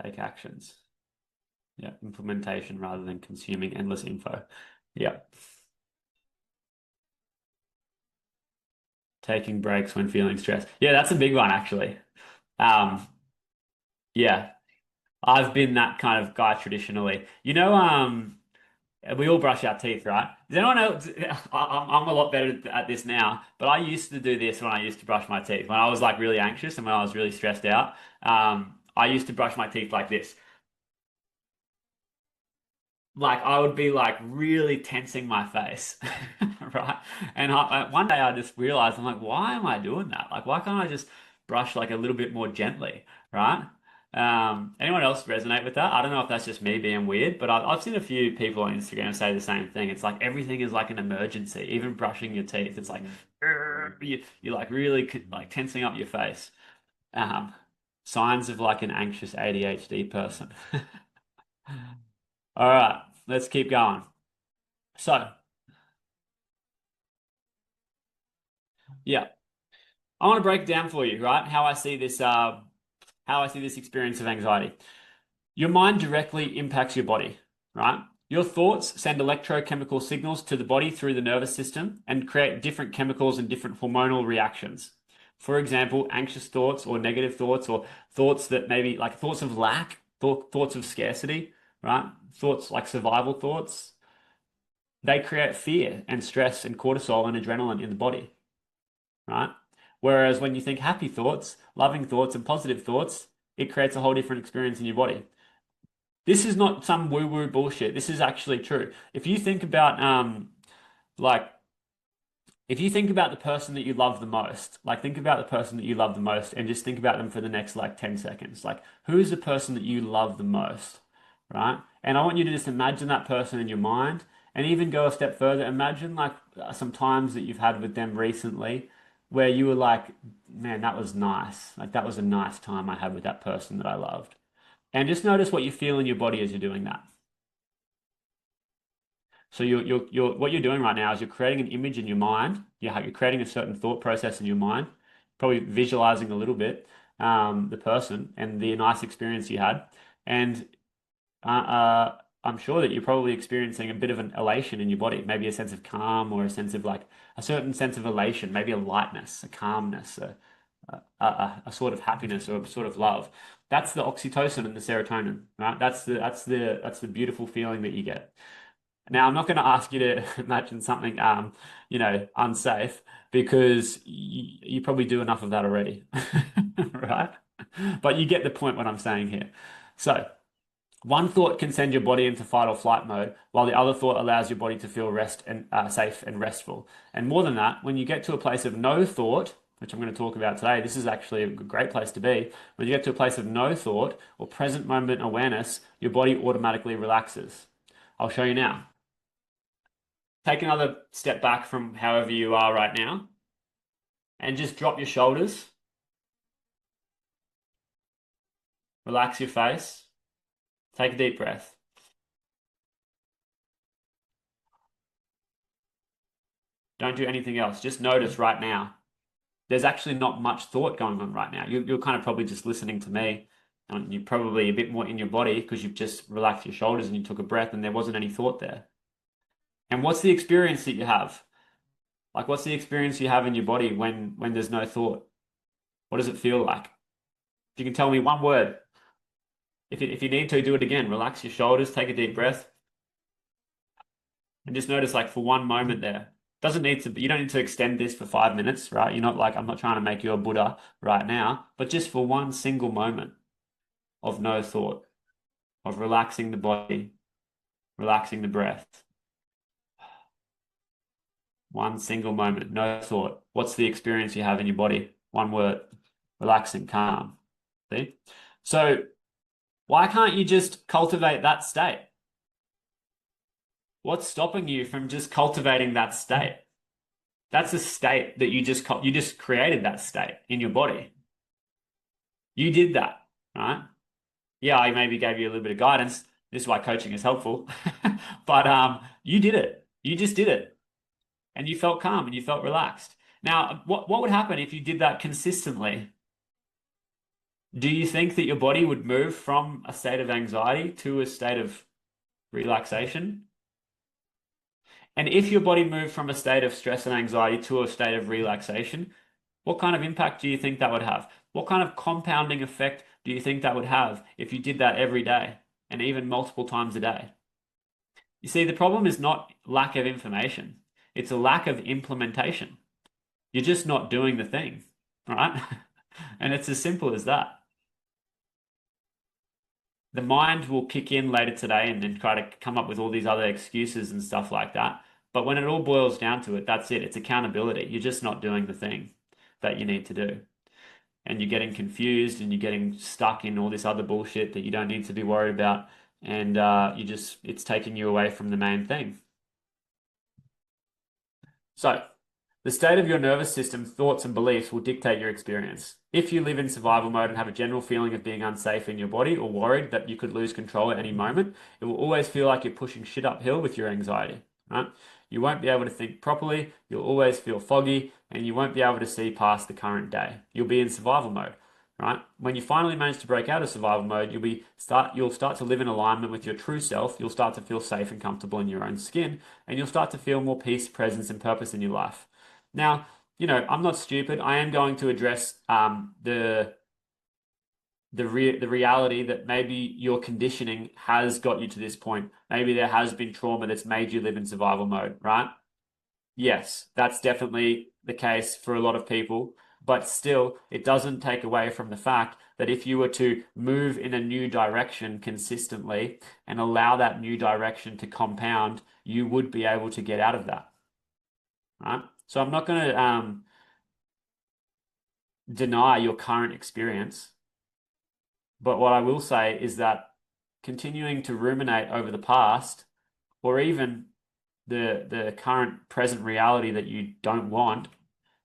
Take actions. Yeah, implementation rather than consuming endless info. Yeah. Taking breaks when feeling stressed. Yeah, that's a big one actually. Yeah, I've been that kind of guy traditionally. We all brush our teeth, right? Does anyone else? I'm a lot better at this now, but I used to do this when I used to brush my teeth. When I was like really anxious and when I was really stressed out, I used to brush my teeth like this. Like I would be like really tensing my face, right? And one day I just realized I'm like, why am I doing that? Like, why can't I just brush like a little bit more gently, right? Anyone else resonate with that? I don't know if that's just me being weird, but I've seen a few people on Instagram say the same thing. It's like everything is like an emergency, even brushing your teeth. It's like you're like really like tensing up your face. Um, Signs of like an anxious ADHD person. All right, let's keep going. So, yeah, I want to break it down for you, right? How I see this experience of anxiety. Your mind directly impacts your body, right? Your thoughts send electrochemical signals to the body through the nervous system and create different chemicals and different hormonal reactions. For example, anxious thoughts or negative thoughts or thoughts that maybe like thoughts of lack, thoughts of scarcity, right? Thoughts like survival thoughts, they create fear and stress and cortisol and adrenaline in the body, right? Whereas when you think happy thoughts, loving thoughts, and positive thoughts, it creates a whole different experience in your body. This is not some woo-woo bullshit. This is actually true. If you think about like if you think about the person that you love the most, like think about the person that you love the most and just think about them for the next like 10 seconds. Like, who's the person that you love the most, right? And I want you to just imagine that person in your mind and even go a step further. Imagine like some times that you've had with them recently where you were like, man, that was nice. Like, that was a nice time I had with that person that I loved. And just notice what you feel in your body as you're doing that. So what you're doing right now is you're creating an image in your mind. You're creating a certain thought process in your mind, probably visualizing a little bit the person and the nice experience you had. And I'm sure that you're probably experiencing a bit of an elation in your body, maybe a sense of calm or a sense of like a certain sense of elation, maybe a lightness, a calmness, a sort of happiness or a sort of love. That's the oxytocin and the serotonin, right? That's the beautiful feeling that you get. Now, I'm not going to ask you to imagine something, unsafe because you probably do enough of that already, right? But you get the point what I'm saying here. So, one thought can send your body into fight or flight mode, while the other thought allows your body to feel rest and safe and restful. And more than that, when you get to a place of no thought, which I'm going to talk about today, this is actually a great place to be. When you get to a place of no thought or present moment awareness, your body automatically relaxes. I'll show you now. Take another step back from however you are right now and just drop your shoulders, relax your face, take a deep breath. Don't do anything else. Just notice right now. There's actually not much thought going on right now. You're kind of probably just listening to me, and you're probably a bit more in your body because you've just relaxed your shoulders and you took a breath and there wasn't any thought there. And what's the experience that you have? Like, what's the experience you have in your body when there's no thought? What does it feel like? If you can tell me one word. If you need to, do it again. Relax your shoulders, take a deep breath, and just notice like for one moment there. Doesn't need to, you don't need to extend this for 5 minutes, right? You're not like, I'm not trying to make you a Buddha right now, but just for one single moment of no thought, of relaxing the body, relaxing the breath. One single moment, no thought. What's the experience you have in your body? One word, relaxing, calm. See? So why can't you just cultivate that state? What's stopping you from just cultivating that state? That's a state that you just created that state in your body. You did that, right? Yeah, I maybe gave you a little bit of guidance. This is why coaching is helpful. But you did it. You just did it. And you felt calm and you felt relaxed. Now, what would happen if you did that consistently? Do you think that your body would move from a state of anxiety to a state of relaxation? And if your body moved from a state of stress and anxiety to a state of relaxation, what kind of impact do you think that would have? What kind of compounding effect do you think that would have if you did that every day and even multiple times a day? You see, the problem is not lack of information, it's a lack of implementation. You're just not doing the thing, right? And it's as simple as that. The mind will kick in later today and then try to come up with all these other excuses and stuff like that. But when it all boils down to it, that's it. It's accountability. You're just not doing the thing that you need to do. And you're getting confused and you're getting stuck in all this other bullshit that you don't need to be worried about. And it's taking you away from the main thing. So, the state of your nervous system, thoughts, and beliefs will dictate your experience. If you live in survival mode and have a general feeling of being unsafe in your body or worried that you could lose control at any moment, it will always feel like you're pushing shit uphill with your anxiety, right? You won't be able to think properly, you'll always feel foggy, and you won't be able to see past the current day. You'll be in survival mode, right? When you finally manage to break out of survival mode, you'll start to live in alignment with your true self. You'll start to feel safe and comfortable in your own skin, and you'll start to feel more peace, presence, and purpose in your life. Now, I'm not stupid. I am going to address the reality that maybe your conditioning has got you to this point. Maybe there has been trauma that's made you live in survival mode, right? Yes, that's definitely the case for a lot of people. But still, it doesn't take away from the fact that if you were to move in a new direction consistently and allow that new direction to compound, you would be able to get out of that, right? So I'm not going to deny your current experience, but what I will say is that continuing to ruminate over the past, or even the current present reality that you don't want,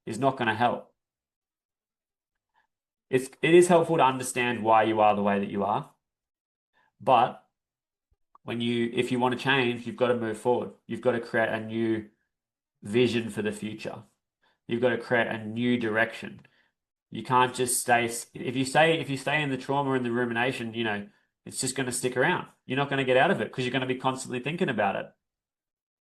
is not going to help. It is helpful to understand why you are the way that you are, but if you want to change, you've got to move forward. You've got to create a new vision for the future. You've got to create a new direction. You can't just stay if you stay in the trauma and the rumination, it's just going to stick around. You're not going to get out of it because you're going to be constantly thinking about it.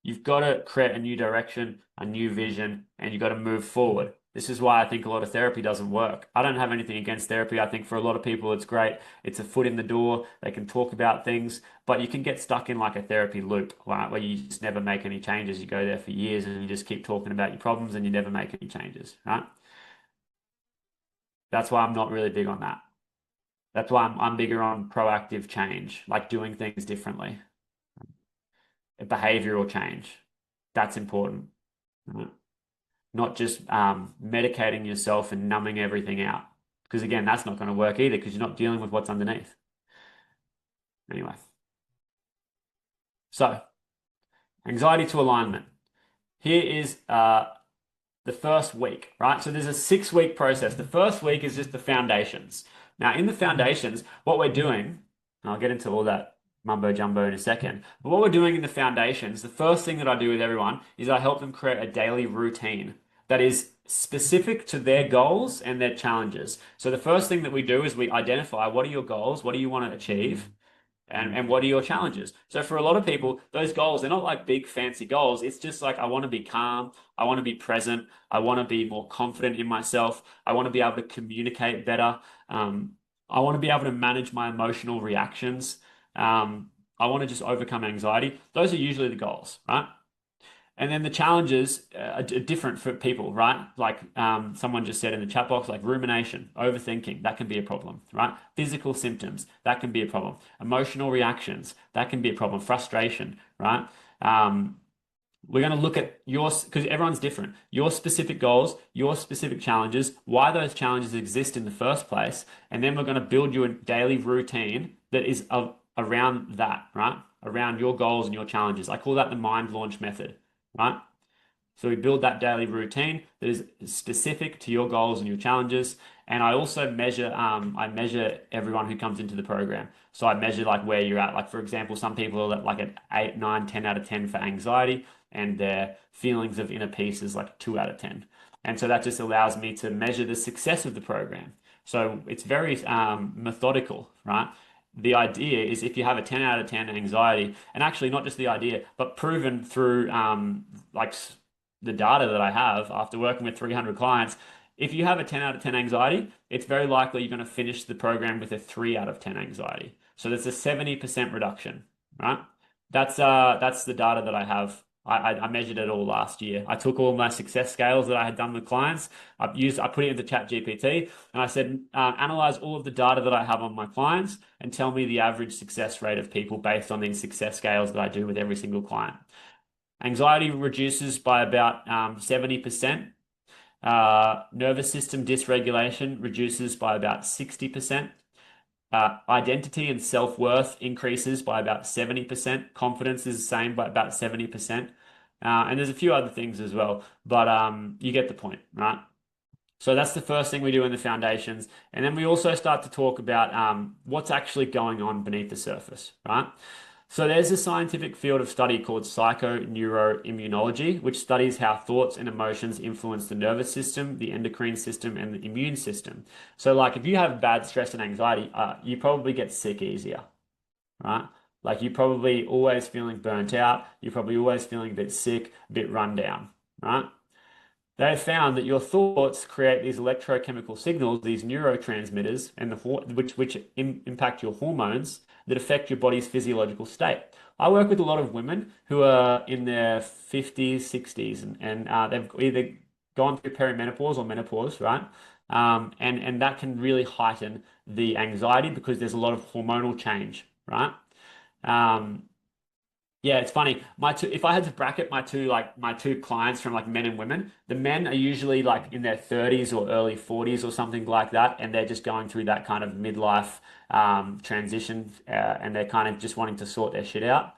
You've got to create a new direction, a new vision, and you've got to move forward. This is why I think a lot of therapy doesn't work. I don't have anything against therapy. I think for a lot of people it's great. It's a foot in the door. They can talk about things, but you can get stuck in like a therapy loop, right? Where you just never make any changes. You go there for years and you just keep talking about your problems and you never make any changes, right? That's why I'm not really big on that. That's why I'm bigger on proactive change, like doing things differently, behavioral change. That's important, right? Not just medicating yourself and numbing everything out. Because again, that's not going to work either because you're not dealing with what's underneath. Anyway, so anxiety to alignment. Here is the first week, right? So there's a 6 week process. The first week is just the foundations. Now, in the foundations, what we're doing, and I'll get into all that mumbo jumbo in a second, but what we're doing in the foundations, the first thing that I do with everyone is I help them create a daily routine that is specific to their goals and their challenges. So the first thing that we do is we identify what are your goals, what do you want to achieve? And what are your challenges? So for a lot of people, those goals, they're not like big fancy goals. It's just like I want to be calm, I want to be present, I want to be more confident in myself, I want to be able to communicate better, I want to be able to manage my emotional reactions, I want to just overcome anxiety. Those are usually the goals, right? And then the challenges are different for people, right? Like someone just said in the chat box, like rumination, overthinking, that can be a problem, right? Physical symptoms, that can be a problem. Emotional reactions, that can be a problem. Frustration, right? We're going to look at because everyone's different, your specific goals, your specific challenges, why those challenges exist in the first place. And then we're going to build you a daily routine that is around that, right? Around your goals and your challenges. I call that the mind launch method, right? So we build that daily routine that is specific to your goals and your challenges. And I also I measure everyone who comes into the program. So I measure like where you're at. Like for example, some people are like at 8, 9, 10 out of 10 for anxiety, and their feelings of inner peace is like 2 out of 10. And so that just allows me to measure the success of the program. So it's very methodical, right? The idea is if you have a 10 out of 10 anxiety, and actually not just the idea, but proven through like the data that I have after working with 300 clients, if you have a 10 out of 10 anxiety, it's very likely you're going to finish the program with a 3 out of 10 anxiety. So there's a 70% reduction, right? That's the data that I have. I measured it all last year. I took all my success scales that I had done with clients. I put it into ChatGPT and I said, analyze all of the data that I have on my clients and tell me the average success rate of people based on these success scales that I do with every single client. Anxiety reduces by about 70%. Nervous system dysregulation reduces by about 60%. Identity and self-worth increases by about 70%. Confidence is the same by about 70%. And there's a few other things as well, but you get the point, right? So that's the first thing we do in the foundations. And then we also start to talk about what's actually going on beneath the surface, right? So there's a scientific field of study called psychoneuroimmunology, which studies how thoughts and emotions influence the nervous system, the endocrine system, and the immune system. So like if you have bad stress and anxiety, you probably get sick easier, right? Like you're probably always feeling burnt out. You're probably always feeling a bit sick, a bit run down, right? They have found that your thoughts create these electrochemical signals, these neurotransmitters, and which impact your hormones that affect your body's physiological state. I work with a lot of women who are in their 50s, 60s, and they've either gone through perimenopause or menopause, right? And that can really heighten the anxiety because there's a lot of hormonal change, right? Um, Yeah, it's funny. If I had to bracket my two clients from like men and women, the men are usually like in their 30s or early 40s or something like that, and they're just going through that kind of midlife transition, and they're kind of just wanting to sort their shit out.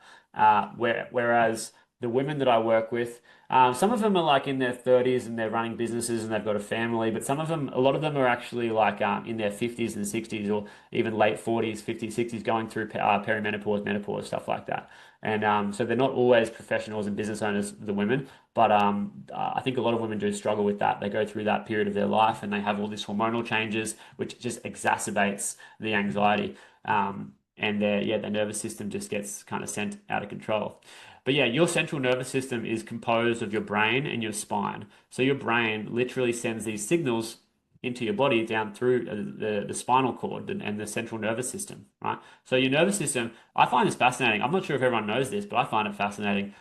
Whereas the women that I work with, some of them are like in their 30s and they're running businesses and they've got a family, but a lot of them are actually like in their 50s and 60s or even late 40s, 50s, 60s, going through perimenopause, menopause, stuff like that. And so they're not always professionals and business owners, the women, but I think a lot of women do struggle with that. They go through that period of their life and they have all these hormonal changes, which just exacerbates the anxiety. And their nervous system just gets kind of sent out of control. But yeah, your central nervous system is composed of your brain and your spine. So your brain literally sends these signals into your body down through the spinal cord and the central nervous system, right? So your nervous system, I find this fascinating. I'm not sure if everyone knows this, but I find it fascinating.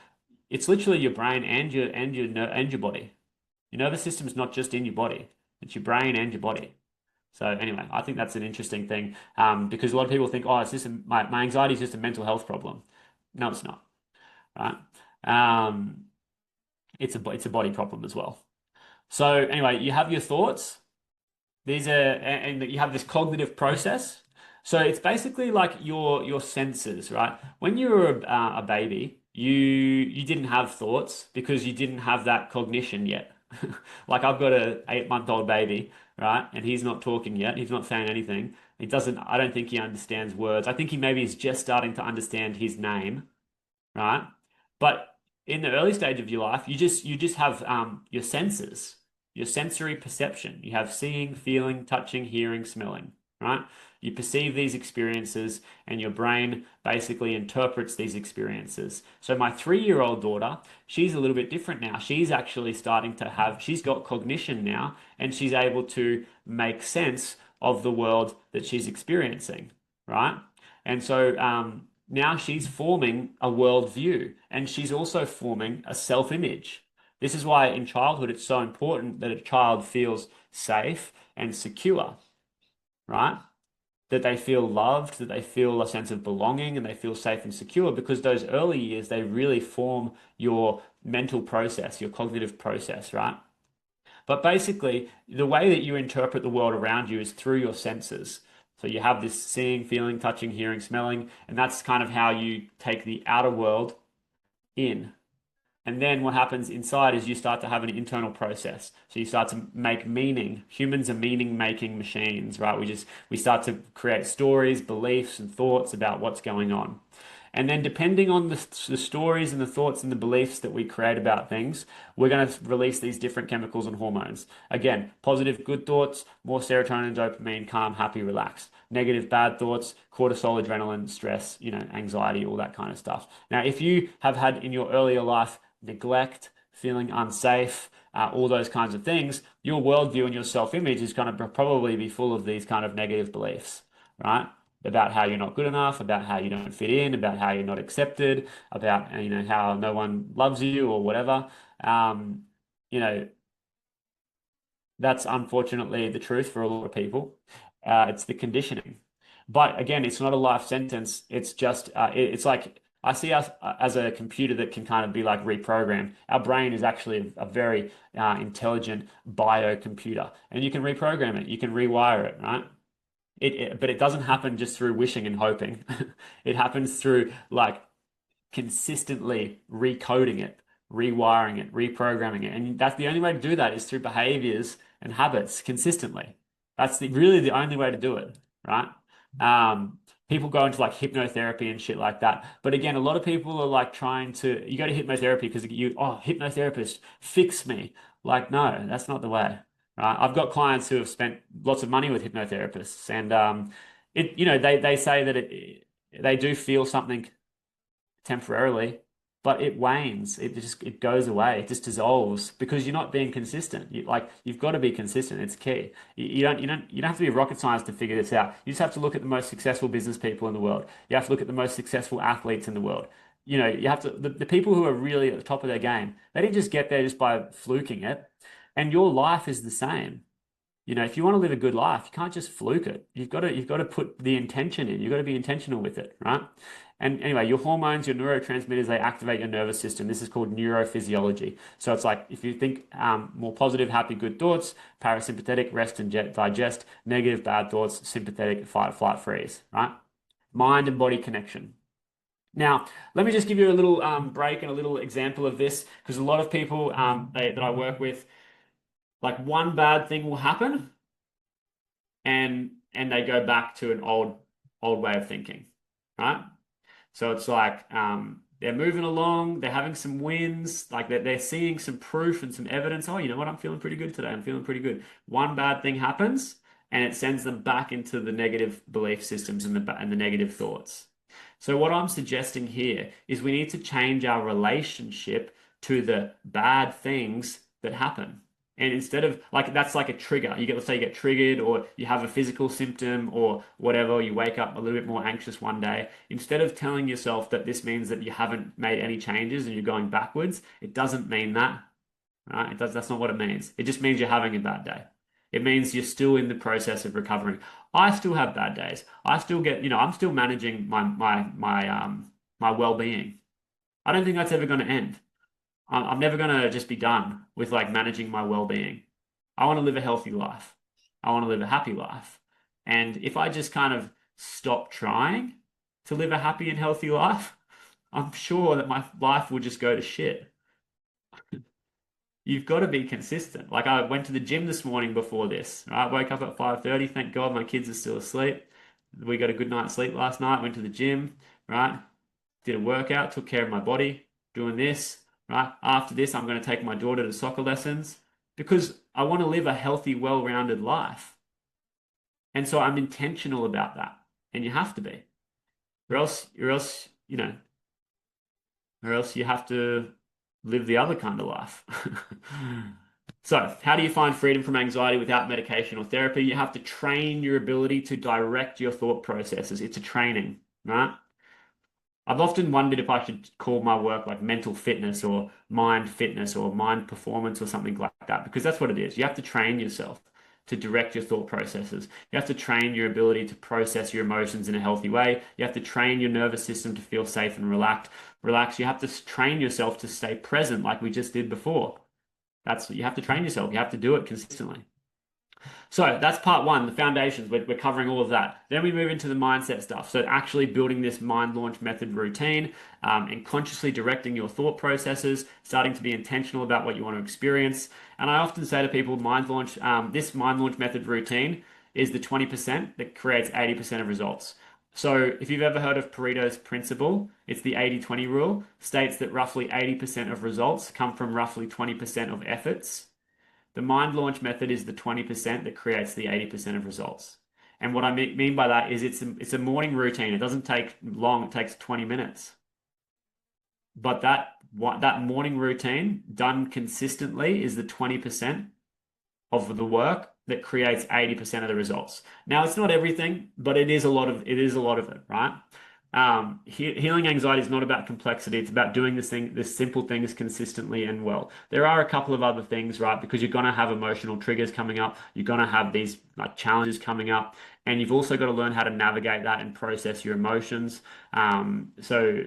It's literally your brain and your body. Your nervous system is not just in your body; it's your brain and your body. So anyway, I think that's an interesting thing because a lot of people think, oh, my anxiety is just a mental health problem. No, it's not, right? Um, it's a body problem as well. So anyway, you have your thoughts. These are, and you have this cognitive process. So it's basically like your senses, right? When you were a baby, you didn't have thoughts because you didn't have that cognition yet. Like I've got a 8-month-old baby, right? And he's not talking yet. He's not saying anything. He doesn't, I don't think he understands words. I think he maybe is just starting to understand his name, right? But in the early stage of your life, you just have your senses, your sensory perception. You have seeing, feeling, touching, hearing, smelling, right? You perceive these experiences, and your brain basically interprets these experiences. So my 3-year-old daughter, she's a little bit different now. She's got cognition now, and she's able to make sense of the world that she's experiencing, right? And so now she's forming a worldview and she's also forming a self-image. This is why in childhood it's so important that a child feels safe and secure, right? That they feel loved, that they feel a sense of belonging and they feel safe and secure because those early years, they really form your mental process, your cognitive process, right? But basically, the way that you interpret the world around you is through your senses. So you have this seeing, feeling, touching, hearing, smelling, and that's kind of how you take the outer world in. And then what happens inside is you start to have an internal process. So you start to make meaning. Humans are meaning-making machines, right? We start to create stories, beliefs, and thoughts about what's going on. And then depending on the stories and the thoughts and the beliefs that we create about things, we're going to release these different chemicals and hormones. Again, positive, good thoughts, more serotonin, dopamine, calm, happy, relaxed. Negative, bad thoughts, cortisol, adrenaline, stress, anxiety, all that kind of stuff. Now, if you have had in your earlier life neglect, feeling unsafe, all those kinds of things, your worldview and your self-image is going to probably be full of these kind of negative beliefs, right? About how you're not good enough, about how you don't fit in, about how you're not accepted, about how no one loves you or whatever. Um, you know, that's unfortunately the truth for a lot of people. It's the conditioning. But again, it's not a life sentence. It's just, it's like I see us as a computer that can kind of be like reprogrammed. Our brain is actually a very intelligent biocomputer, and you can reprogram it, you can rewire it, right? But it doesn't happen just through wishing and hoping. It happens through like consistently recoding it, rewiring it, reprogramming it. And that's the only way to do that is through behaviors and habits consistently. That's really the only way to do it, right? People go into like hypnotherapy and shit like that. But again, a lot of people are like you go to hypnotherapy because hypnotherapist, fix me. Like, no, that's not the way, right? I've got clients who have spent lots of money with hypnotherapists and they say that they do feel something temporarily, but it wanes. It goes away. It just dissolves because you're not being consistent. You've got to be consistent. It's key. You don't have to be rocket science to figure this out. You just have to look at the most successful business people in the world. You have to look at the most successful athletes in the world. You have to the people who are really at the top of their game. They didn't just get there just by fluking it. And your life is the same. If you want to live a good life, you can't just fluke it. You've got to put the intention in. You've got to be intentional with it, right? And anyway, your hormones, your neurotransmitters, they activate your nervous system. This is called neurophysiology. So it's like if you think more positive, happy, good thoughts, parasympathetic, rest and digest, negative, bad thoughts, sympathetic, fight, flight, freeze, right? Mind and body connection. Now, let me just give you a little break and a little example of this because a lot of people that I work with, like one bad thing will happen and they go back to an old way of thinking, right? So it's like they're moving along, they're having some wins, like they're seeing some proof and some evidence. Oh, you know what? I'm feeling pretty good today. I'm feeling pretty good. One bad thing happens, and it sends them back into the negative belief systems and the negative thoughts. So what I'm suggesting here is we need to change our relationship to the bad things that happen. And instead of like that's like a trigger. Let's say you get triggered or you have a physical symptom or whatever, you wake up a little bit more anxious one day. Instead of telling yourself that this means that you haven't made any changes and you're going backwards, it doesn't mean that, right? That's not what it means. It just means you're having a bad day. It means you're still in the process of recovering. I still have bad days. I still get, I'm still managing my well-being. I don't think that's ever going to end. I'm never going to just be done with like managing my well-being. I want to live a healthy life. I want to live a happy life. And if I just kind of stop trying to live a happy and healthy life, I'm sure that my life will just go to shit. You've got to be consistent. Like I went to the gym this morning before this, right? Woke up at 5:30. Thank God my kids are still asleep. We got a good night's sleep last night. Went to the gym, right? Did a workout, took care of my body, doing this, right? After this, I'm going to take my daughter to soccer lessons because I want to live a healthy, well-rounded life. And so I'm intentional about that. And you have to be. Or else you have to live the other kind of life. So, how do you find freedom from anxiety without medication or therapy? You have to train your ability to direct your thought processes. It's a training, right? I've often wondered if I should call my work like mental fitness or mind performance or something like that, because that's what it is. You have to train yourself to direct your thought processes. You have to train your ability to process your emotions in a healthy way. You have to train your nervous system to feel safe and relax. You have to train yourself to stay present like we just did before. You have to train yourself. You have to do it consistently. So that's part one, the foundations. We're covering all of that. Then we move into the mindset stuff. So actually building this mind launch method routine and consciously directing your thought processes, starting to be intentional about what you want to experience. And I often say to people, this mind launch method routine is the 20% that creates 80% of results. So if you've ever heard of Pareto's principle, it's the 80-20 rule, states that roughly 80% of results come from roughly 20% of efforts. The mind launch method is the 20% that creates the 80% of results. And what I mean by that is it's a morning routine. It doesn't take long, it takes 20 minutes. But that morning routine done consistently is the 20% of the work that creates 80% of the results. Now it's not everything, but it is a lot of it, right? Healing anxiety is not about complexity. It's about doing the simple things consistently and well. There are a couple of other things, right? Because you're going to have emotional triggers coming up. You're going to have these like challenges coming up, and you've also got to learn how to navigate that and process your emotions. So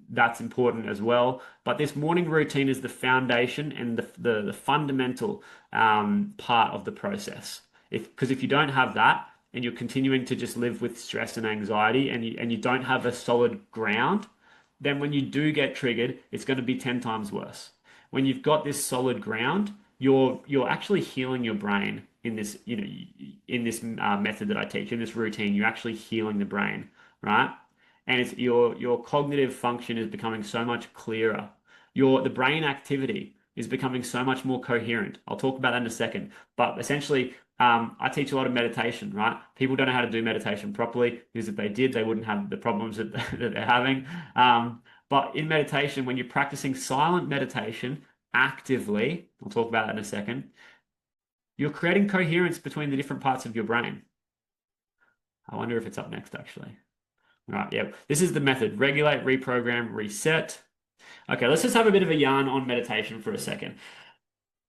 that's important as well. But this morning routine is the foundation and the fundamental part of the process. Because if you don't have that, and you're continuing to just live with stress and anxiety and you don't have a solid ground, then when you do get triggered, it's going to be 10 times worse. When you've got this solid ground, you're actually healing your brain in this, method that I teach, in this routine, you're actually healing the brain, right? And it's your cognitive function is becoming so much clearer. The brain activity is becoming so much more coherent. I'll talk about that in a second. But essentially, I teach a lot of meditation, right? People don't know how to do meditation properly because if they did, they wouldn't have the problems that they're having. But in meditation, when you're practicing silent meditation actively, I'll talk about that in a second, you're creating coherence between the different parts of your brain. I wonder if it's up next, actually. All right, yeah. This is the method: regulate, reprogram, reset. Okay, let's just have a bit of a yarn on meditation for a second.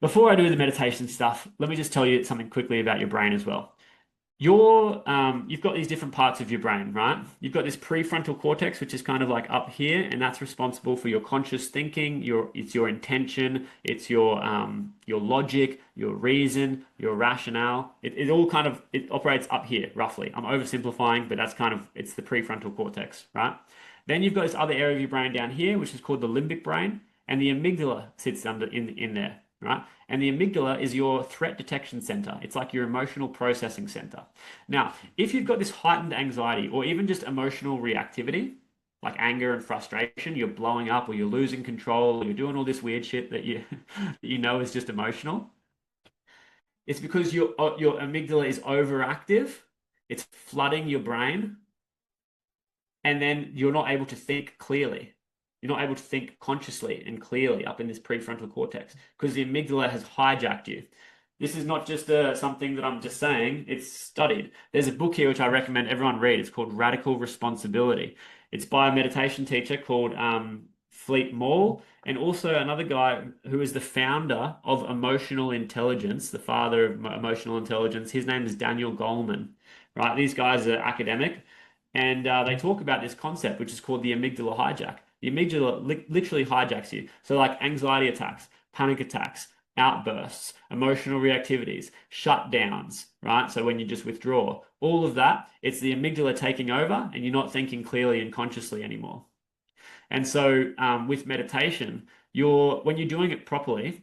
Before I do the meditation stuff, let me just tell you something quickly about your brain as well. You've got these different parts of your brain, right? You've got this prefrontal cortex, which is kind of like up here, and that's responsible for your conscious thinking, it's your intention, it's your logic, your reason, your rationale. It all kind of it operates up here, roughly. I'm oversimplifying, but that's kind of it's the prefrontal cortex, right? Then you've got this other area of your brain down here, which is called the limbic brain, and the amygdala sits under in there, right? And the amygdala is your threat detection center. It's like your emotional processing center. Now, if you've got this heightened anxiety or even just emotional reactivity, like anger and frustration, you're blowing up or you're losing control or you're doing all this weird shit that you that you know is just emotional, it's because your amygdala is overactive. It's flooding your brain, and then you're not able to think clearly. You're not able to think consciously and clearly up in this prefrontal cortex because the amygdala has hijacked you. This is not just something that I'm just saying, it's studied. There's a book here which I recommend everyone read. It's called Radical Responsibility. It's by a meditation teacher called Fleet Mall, and also another guy who is the founder of emotional intelligence, the father of emotional intelligence. His name is Daniel Goleman, right? These guys are academic, and they talk about this concept, which is called the amygdala hijack. The amygdala literally hijacks you. So, like anxiety attacks, panic attacks, outbursts, emotional reactivities, shutdowns, right? So, when you just withdraw, all of that, it's the amygdala taking over and you're not thinking clearly and consciously anymore. And so, with meditation, when you're doing it properly,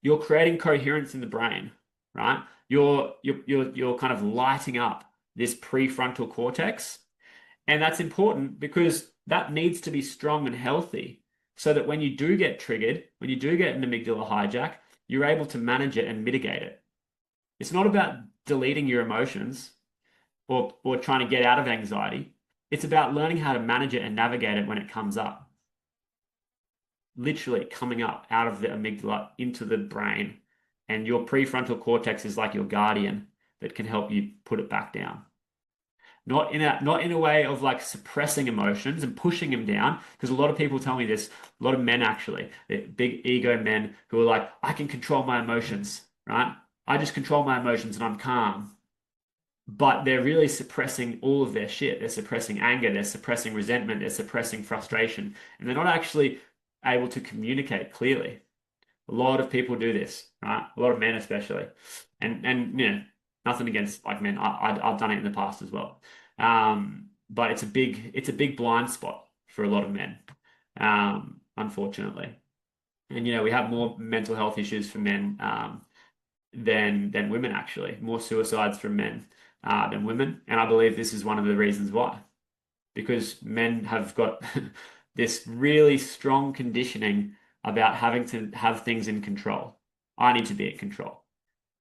you're creating coherence in the brain, right? You're kind of lighting up this prefrontal cortex. And that's important because that needs to be strong and healthy so that when you do get triggered, when you do get an amygdala hijack, you're able to manage it and mitigate it. It's not about deleting your emotions or trying to get out of anxiety. It's about learning how to manage it and navigate it when it comes up. Literally coming up out of the amygdala into the brain. And your prefrontal cortex is like your guardian that can help you put it back down. Not in a way of like suppressing emotions and pushing them down, because a lot of people tell me this, a lot of men actually, big ego men who are like, I can control my emotions, right? I just control my emotions and I'm calm. But they're really suppressing all of their shit. They're suppressing anger, they're suppressing resentment, they're suppressing frustration, and they're not actually able to communicate clearly. A lot of people do this, right? A lot of men especially. And you know, nothing against like men. I've done it in the past as well. But it's a big blind spot for a lot of men, unfortunately. And you know, we have more mental health issues for men than women actually. More suicides from men than women. And I believe this is one of the reasons why. Because men have got this really strong conditioning about having to have things in control. I need to be in control.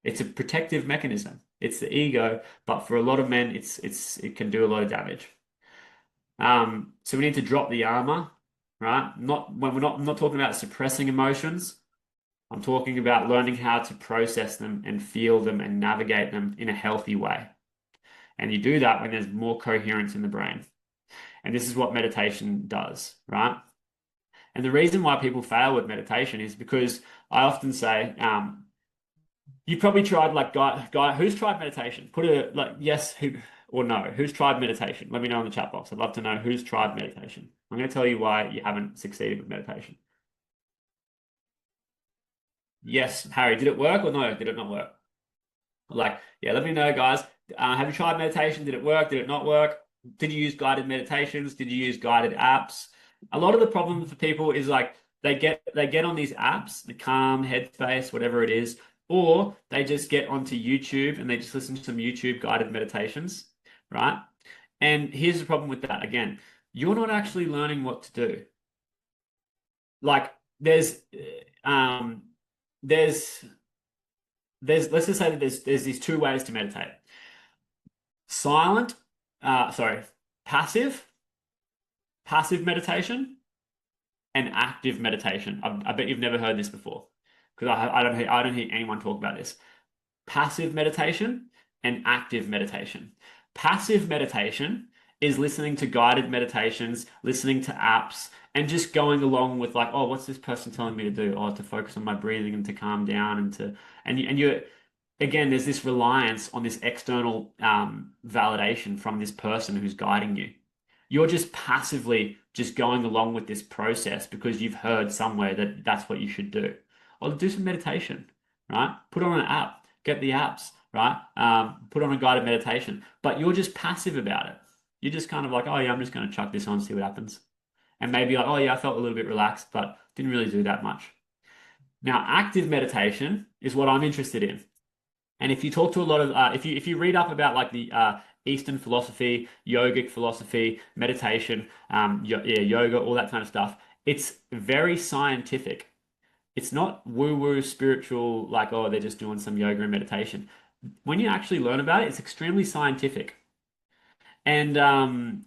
It's a protective mechanism. It's the ego, but for a lot of men, it can do a lot of damage. So we need to drop the armor, right? I'm not talking about suppressing emotions. I'm talking about learning how to process them and feel them and navigate them in a healthy way. And you do that when there's more coherence in the brain. And this is what meditation does, right? And the reason why people fail with meditation is because I often say, you probably tried like guy who's tried meditation? Put a like yes who or no. Who's tried meditation? Let me know in the chat box. I'd love to know who's tried meditation. I'm going to tell you why you haven't succeeded with meditation. Yes, Harry, did it work or no? Did it not work? Like, yeah, let me know, guys. Have you tried meditation? Did it work? Did it not work? Did you use guided meditations? Did you use guided apps? A lot of the problem for people is like they get on these apps, the Calm, Headspace, whatever it is, or they just get onto YouTube and they just listen to some YouTube guided meditations, right? And here's the problem with that. Again, you're not actually learning what to do. Like um there's let's just say that there's these two ways to meditate. Silent, sorry, passive, passive meditation and active meditation. I bet you've never heard this before because I don't hear anyone talk about this. Passive meditation and active meditation. Passive meditation is listening to guided meditations, listening to apps, and just going along with like, oh, what's this person telling me to do? Oh, to focus on my breathing and to calm down and you again, there's this reliance on this external validation from this person who's guiding you. You're just passively just going along with this process because you've heard somewhere that that's what you should do. Or do some meditation, right? Put on an app, get the apps, right? Put on a guided meditation, but you're just passive about it. You're just kind of like, oh yeah, I'm just going to chuck this on, see what happens. And maybe like, oh yeah, I felt a little bit relaxed, but didn't really do that much. Now, active meditation is what I'm interested in. And if you talk to a lot of, if you read up about like the Eastern philosophy, yogic philosophy, meditation, yeah, yoga, all that kind of stuff, it's very scientific. It's not woo-woo spiritual, like, oh, they're just doing some yoga and meditation. When you actually learn about it, it's extremely scientific. And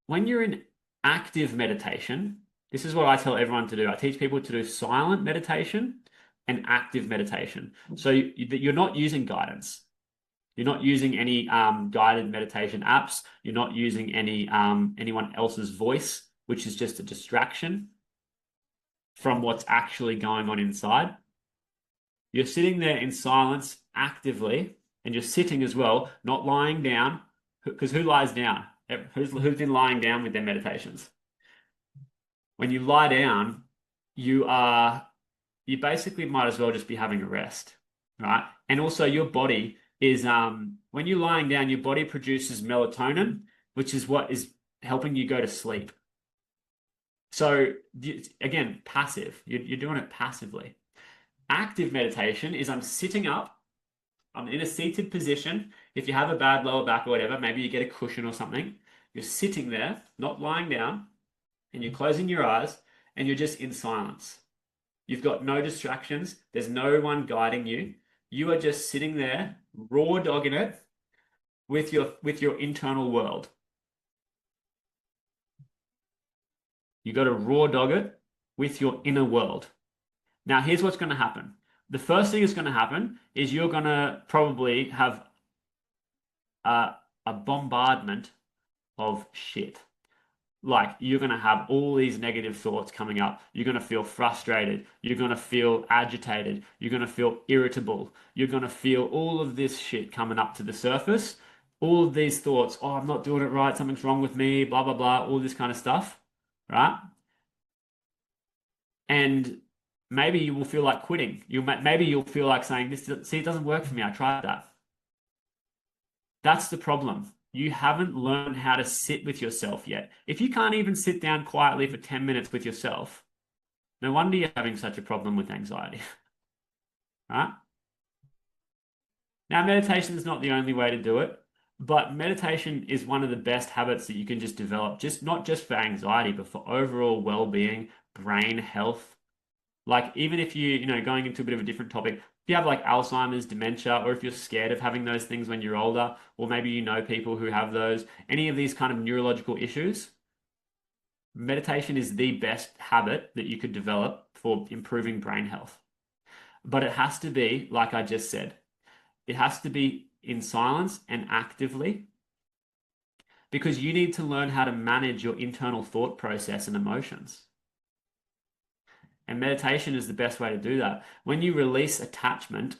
when you're in active meditation, this is what I tell everyone to do. I teach people to do silent meditation and active meditation. So you're not using guidance. You're not using any guided meditation apps. You're not using any anyone else's voice, which is just a distraction from what's actually going on inside. You're sitting there in silence actively, and you're sitting as well, not lying down, because who lies down? Who's been lying down with their meditations? When you lie down, you are you basically might as well just be having a rest, right? And also your body is when you're lying down, your body produces melatonin, which is what is helping you go to sleep. So again, passive. You're doing it passively. Active meditation is I'm sitting up, I'm in a seated position. If you have a bad lower back or whatever, maybe you get a cushion or something. You're sitting there, not lying down, and you're closing your eyes and you're just in silence. You've got no distractions. There's no one guiding you. You are just sitting there, raw dogging it with your internal world. You got to raw dog it with your inner world. Now, here's what's going to happen. The first thing that's going to happen is you're going to probably have a bombardment of shit. Like you're going to have all these negative thoughts coming up. You're going to feel frustrated. You're going to feel agitated. You're going to feel irritable. You're going to feel all of this shit coming up to the surface. All of these thoughts, oh, I'm not doing it right. Something's wrong with me, blah, blah, blah, all this kind of stuff, right? And maybe you will feel like quitting. Maybe you'll feel like saying, "This, see, it doesn't work for me. I tried that." That's the problem. You haven't learned how to sit with yourself yet. If you can't even sit down quietly for 10 minutes with yourself, no wonder you're having such a problem with anxiety, right? Now, meditation is not the only way to do it, but meditation is one of the best habits that you can just develop, just not just for anxiety, but for overall well-being, brain health. Like even if going into a bit of a different topic, if you have like Alzheimer's, dementia, or if you're scared of having those things when you're older, or maybe you know people who have those, any of these kind of neurological issues, meditation is the best habit that you could develop for improving brain health. But it has to be, like I just said, it has to be in silence and actively because you need to learn how to manage your internal thought process and emotions. And meditation is the best way to do that. When you release attachment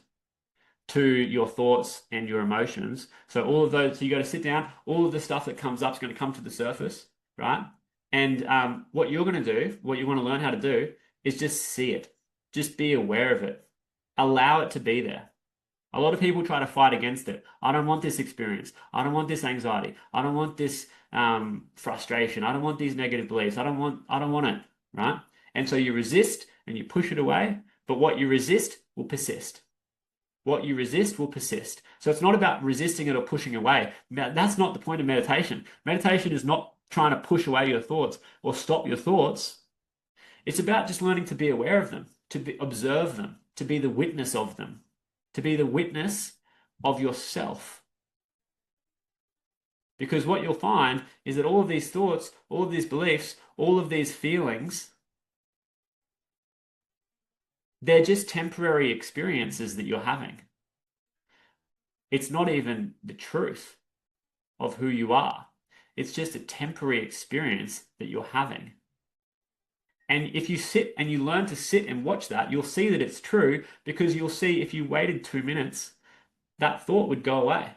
to your thoughts and your emotions, so all of those, so you got to sit down, all of the stuff that comes up is going to come to the surface, right? And what you're going to do, what you want to learn how to do, is just see it. Just be aware of it. Allow it to be there. A lot of people try to fight against it. I don't want this experience. I don't want this anxiety. I don't want this frustration. I don't want these negative beliefs. I don't want it, right? And so you resist and you push it away, but what you resist will persist. What you resist will persist. So it's not about resisting it or pushing away. That's not the point of meditation. Meditation is not trying to push away your thoughts or stop your thoughts. It's about just learning to be aware of them, observe them, to be the witness of them, to be the witness of yourself. Because what you'll find is that all of these thoughts, all of these beliefs, all of these feelings, they're just temporary experiences that you're having. It's not even the truth. of who you are. It's just a temporary experience that you're having. And if you sit and you learn to sit and watch that, you'll see that it's true because you'll see if you waited 2 minutes, that thought would go away.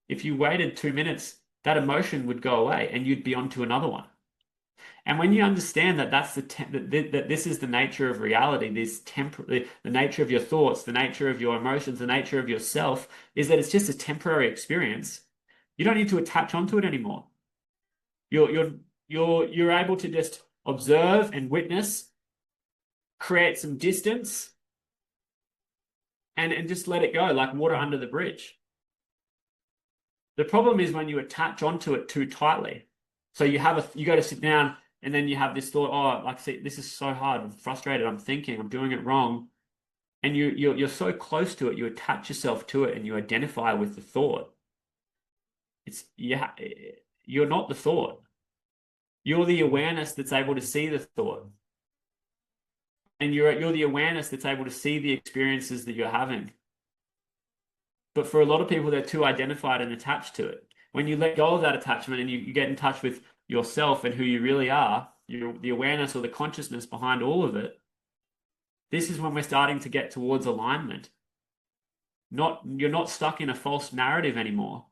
If you waited 2 minutes, that emotion would go away and you'd be on to another one. And when you understand that that this is the nature of reality, the nature of your thoughts, the nature of your emotions, the nature of yourself, is that it's just a temporary experience. You don't need to attach onto it anymore. You're able to just observe and witness, create some distance, and just let it go like water under the bridge. The problem is when you attach onto it too tightly. So you go to sit down and then you have this thought, oh, like, see, this is so hard. I'm frustrated. I'm thinking, I'm doing it wrong. And you're so close to it, you attach yourself to it and you identify with the thought. You're not the thought. You're the awareness that's able to see the thought. And you're the awareness that's able to see the experiences that you're having. But for a lot of people, they're too identified and attached to it. When you let go of that attachment and you get in touch with yourself and who you really are, the awareness or the consciousness behind all of it, this is when we're starting to get towards alignment. You're not stuck in a false narrative anymore,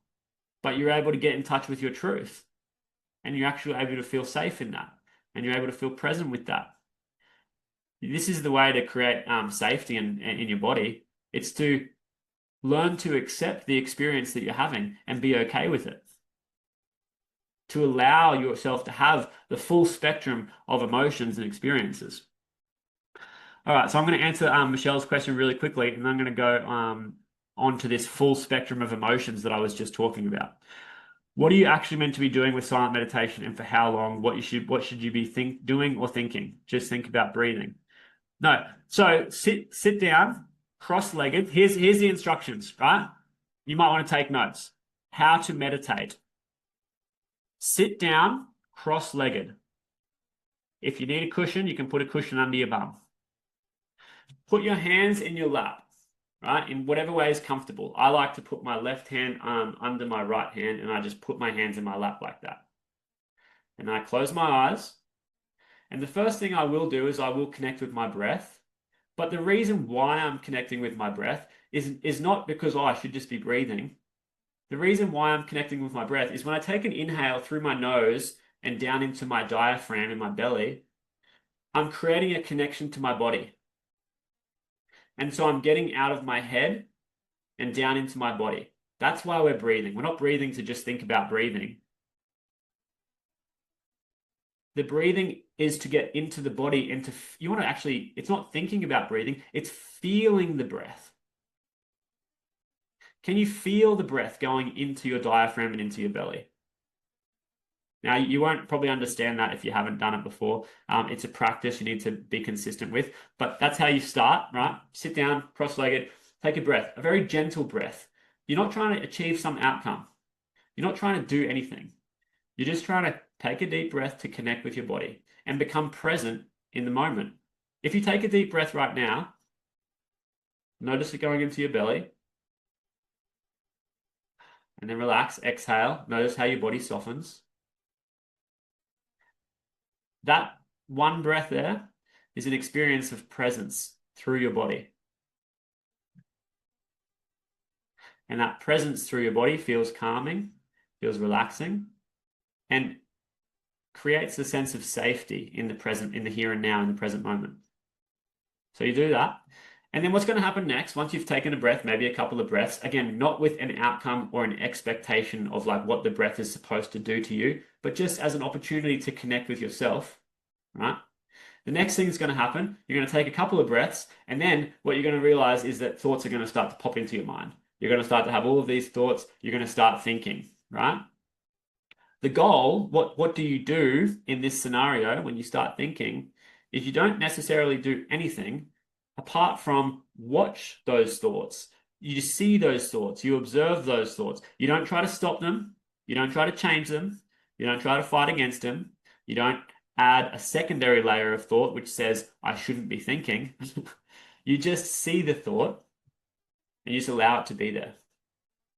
but you're able to get in touch with your truth. And you're actually able to feel safe in that. And you're able to feel present with that. This is the way to create safety in your body. It's to learn to accept the experience that you're having and be okay with it. To allow yourself to have the full spectrum of emotions and experiences. All right, so I'm going to answer Michelle's question really quickly, and I'm going to go on to this full spectrum of emotions that I was just talking about. What are you actually meant to be doing with silent meditation, and for how long? What should you be doing or thinking? Just think about breathing. No, so sit down, cross-legged. Here's the instructions, right? You might want to take notes. How to meditate. Sit down, cross-legged. If you need a cushion, you can put a cushion under your bum. Put your hands in your lap, right? In whatever way is comfortable. I like to put my left hand under my right hand, and I just put my hands in my lap like that. And I close my eyes. And the first thing I will do is I will connect with my breath. But the reason why I'm connecting with my breath is not because, oh, I should just be breathing. The reason why I'm connecting with my breath is when I take an inhale through my nose and down into my diaphragm in my belly, I'm creating a connection to my body. And so I'm getting out of my head and down into my body. That's why we're breathing. We're not breathing to just think about breathing. The breathing is to get into the body and you want to actually, it's not thinking about breathing, it's feeling the breath. Can you feel the breath going into your diaphragm and into your belly? Now, you won't probably understand that if you haven't done it before. It's a practice you need to be consistent with, but that's how you start, right? Sit down, cross-legged, take a breath, a very gentle breath. You're not trying to achieve some outcome. You're not trying to do anything. You're just trying to take a deep breath to connect with your body and become present in the moment. If you take a deep breath right now, notice it going into your belly, and then relax, exhale. Notice how your body softens. That one breath there is an experience of presence through your body. And that presence through your body feels calming, feels relaxing, and creates a sense of safety in the present, in the here and now, in the present moment. So you do that. And then what's going to happen next, once you've taken a breath, maybe a couple of breaths, again, not with an outcome or an expectation of like what the breath is supposed to do to you, but just as an opportunity to connect with yourself, right? The next thing that's going to happen, you're going to take a couple of breaths, and then what you're going to realize is that thoughts are going to start to pop into your mind. You're going to start to have all of these thoughts. You're going to start thinking, right? The goal, what do you do in this scenario when you start thinking, is you don't necessarily do anything apart from watch those thoughts. You see those thoughts. You observe those thoughts. You don't try to stop them. You don't try to change them. You don't try to fight against them. You don't add a secondary layer of thought which says, I shouldn't be thinking. You just see the thought and you just allow it to be there.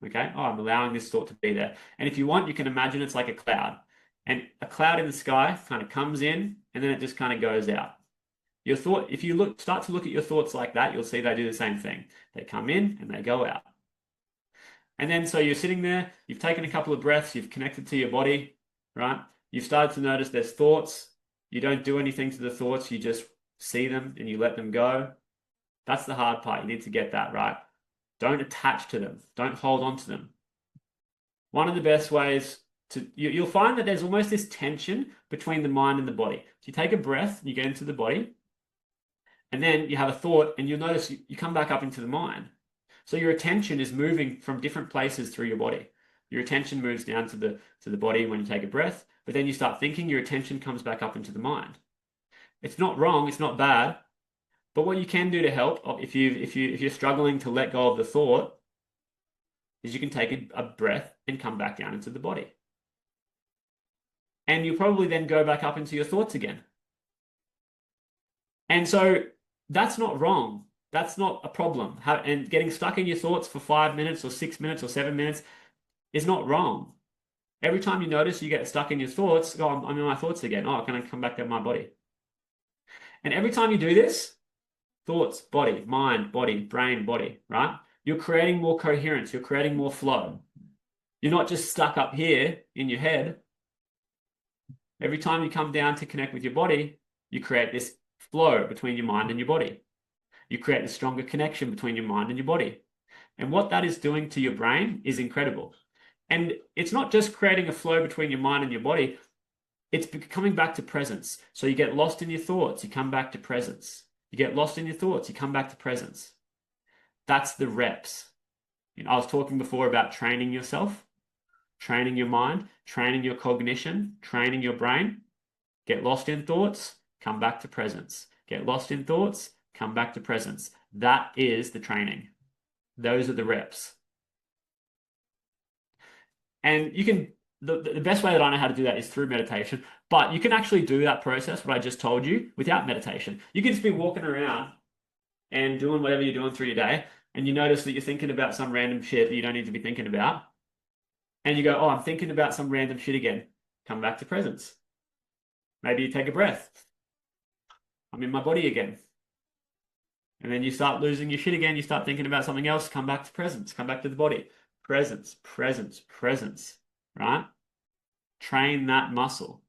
Okay. Oh, I'm allowing this thought to be there. And if you want, you can imagine it's like a cloud. And a cloud in the sky kind of comes in and then it just kind of goes out. Your thought, if you start to look at your thoughts like that, you'll see they do the same thing. They come in and they go out. And then so you're sitting there, you've taken a couple of breaths, you've connected to your body, right? You've started to notice there's thoughts. You don't do anything to the thoughts, you just see them and you let them go. That's the hard part. You need to get that right. Don't attach to them. Don't hold on to them. One of the best ways you'll find that there's almost this tension between the mind and the body. So you take a breath, you get into the body, and then you have a thought, and you'll notice you come back up into the mind. So your attention is moving from different places through your body. Your attention moves down to the body when you take a breath, but then you start thinking, your attention comes back up into the mind. It's not wrong, it's not bad, but what you can do to help if you're struggling to let go of the thought is you can take a breath and come back down into the body. And you'll probably then go back up into your thoughts again. And so that's not wrong. That's not a problem. And getting stuck in your thoughts for 5 minutes or 6 minutes or 7 minutes is not wrong. Every time you notice you get stuck in your thoughts, oh, I'm in my thoughts again. Oh, can I come back to my body? And every time you do this, thoughts, body, mind, body, brain, body, right? You're creating more coherence. You're creating more flow. You're not just stuck up here in your head. Every time you come down to connect with your body, you create this flow between your mind and your body. You create a stronger connection between your mind and your body. And what that is doing to your brain is incredible. And it's not just creating a flow between your mind and your body, it's coming back to presence. So you get lost in your thoughts, you come back to presence. You get lost in your thoughts, you come back to presence. That's the reps. I was talking before about training yourself, training your mind, training your cognition, training your brain. Get lost in thoughts, come back to presence. Get lost in thoughts, come back to presence. That is the training. Those are the reps. And you can, the best way that I know how to do that is through meditation, but you can actually do that process, what I just told you, without meditation. You can just be walking around and doing whatever you're doing through your day, and you notice that you're thinking about some random shit that you don't need to be thinking about. And you go, oh, I'm thinking about some random shit again. Come back to presence. Maybe you take a breath. I'm in my body again. And then you start losing your shit again. You start thinking about something else. Come back to presence. Come back to the body. Presence, presence, presence, right? Train that muscle.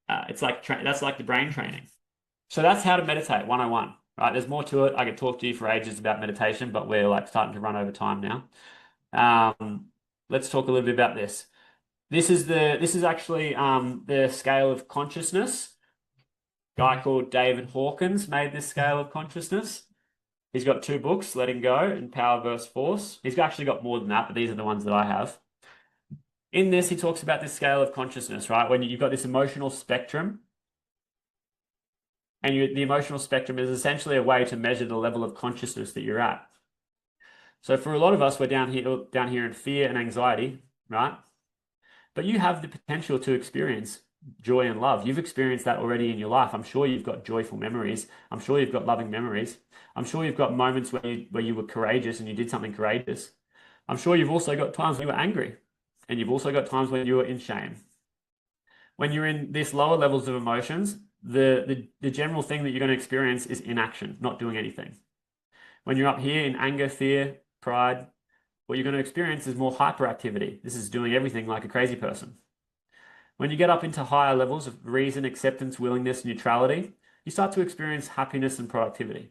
It's like that's like the brain training. So that's how to meditate 101, right? There's more to it. I could talk to you for ages about meditation, but we're like starting to run over time now. Let's talk a little bit about this. This is actually the scale of consciousness. Guy called David Hawkins made this scale of consciousness. He's got 2 books, Letting Go and Power versus Force. He's actually got more than that, but these are the ones that I have. In this, he talks about this scale of consciousness, right? When you've got this emotional spectrum, and the emotional spectrum is essentially a way to measure the level of consciousness that you're at. So for a lot of us, we're down here in fear and anxiety, right? But you have the potential to experience joy and love. You've experienced that already in your life. I'm sure you've got joyful memories. I'm sure you've got loving memories. I'm sure you've got moments where you were courageous and you did something courageous. I'm sure you've also got times when you were angry, and you've also got times when you were in shame. When you're in these lower levels of emotions, the general thing that you're going to experience is inaction, not doing anything. When you're up here in anger, fear, pride, what you're going to experience is more hyperactivity. This is doing everything like a crazy person. When you get up into higher levels of reason, acceptance, willingness, neutrality, you start to experience happiness and productivity.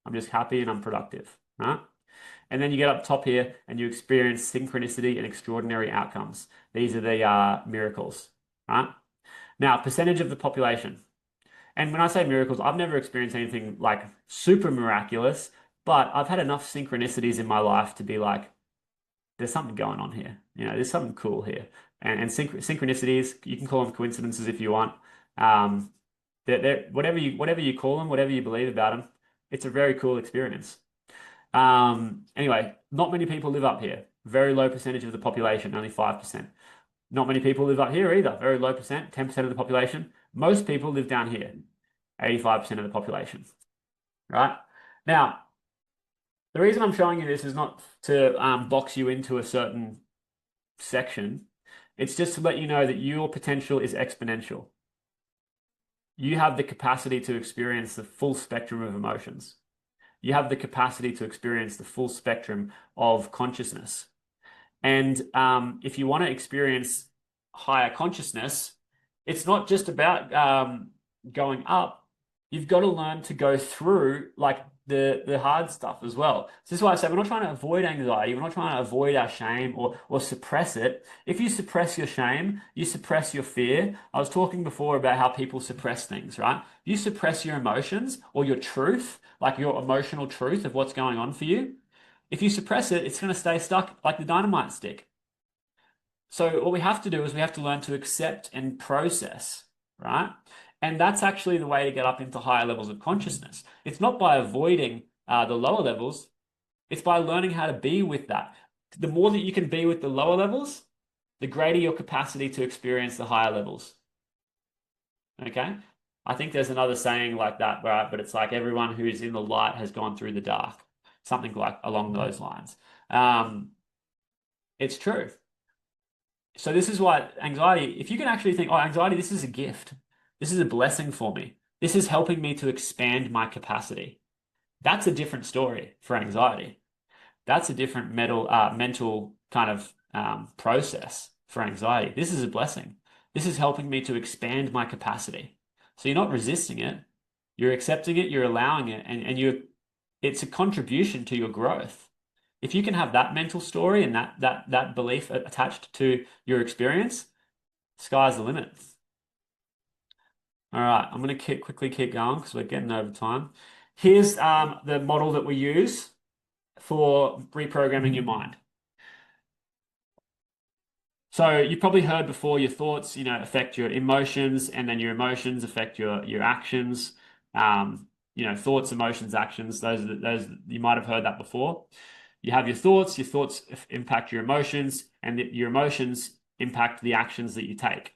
I'm just happy and I'm productive, right? And then you get up top here and you experience synchronicity and extraordinary outcomes. These are the miracles, right? Now, percentage of the population. And when I say miracles, I've never experienced anything like super miraculous, but I've had enough synchronicities in my life to be like, there's something going on here. There's something cool here. And synchronicities, you can call them coincidences if you want. Whatever you call them, whatever you believe about them, it's a very cool experience. Anyway, not many people live up here. Very low percentage of the population, only 5%. Not many people live up here either. Very low percent, 10% of the population. Most people live down here, 85% of the population. Right? Now, The reason I'm showing you this is not to box you into a certain section. It's just to let you know that your potential is exponential. You have the capacity to experience the full spectrum of emotions. You have the capacity to experience the full spectrum of consciousness. And if you want to experience higher consciousness, it's not just about going up. You've got to learn to go through like the hard stuff as well. So this is why I say we're not trying to avoid anxiety. We're not trying to avoid our shame or suppress it. If you suppress your shame, you suppress your fear. I was talking before about how people suppress things, right? You suppress your emotions or your truth, like your emotional truth of what's going on for you. If you suppress it, it's going to stay stuck like the dynamite stick. So what we have to do is we have to learn to accept and process, right? And that's actually the way to get up into higher levels of consciousness. It's not by avoiding the lower levels, it's by learning how to be with that. The more that you can be with the lower levels, the greater your capacity to experience the higher levels. Okay? I think there's another saying like that, right? But it's like everyone who's in the light has gone through the dark, something like along those lines. Um, it's true. So this is why anxiety, if you can actually think, oh, anxiety, this is a gift. This is a blessing for me. This is helping me to expand my capacity. That's a different story for anxiety. That's a different mental kind of process for anxiety. This is a blessing. This is helping me to expand my capacity. So you're not resisting it. You're accepting it, you're allowing it, and it's a contribution to your growth. If you can have that mental story and that belief attached to your experience, sky's the limit. All right, I'm going to quickly keep going because we're getting over time. Here's the model that we use for reprogramming your mind. So you probably heard before your thoughts, affect your emotions, and then your emotions affect your actions. Thoughts, emotions, actions. Those you might have heard that before. You have your thoughts. Your thoughts impact your emotions, and your emotions impact the actions that you take.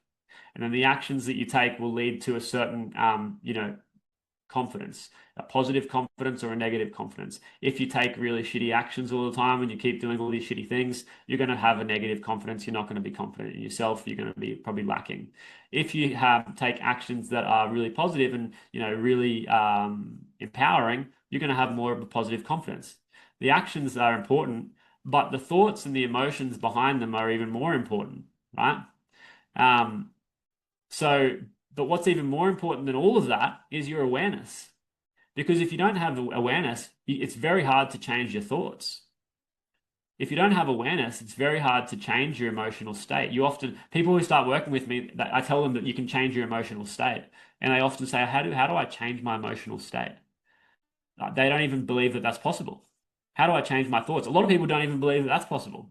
And then the actions that you take will lead to a certain, confidence, a positive confidence or a negative confidence. If you take really shitty actions all the time and you keep doing all these shitty things, you're going to have a negative confidence. You're not going to be confident in yourself. You're going to be probably lacking. If you take actions that are really positive and really empowering, you're going to have more of a positive confidence. The actions are important, but the thoughts and the emotions behind them are even more important, right? Um, so, but what's even more important than all of that is your awareness. Because if you don't have awareness, it's very hard to change your thoughts. If you don't have awareness, it's very hard to change your emotional state. People who start working with me, I tell them that you can change your emotional state. And they often say, how do I change my emotional state? They don't even believe that that's possible. How do I change my thoughts? A lot of people don't even believe that that's possible,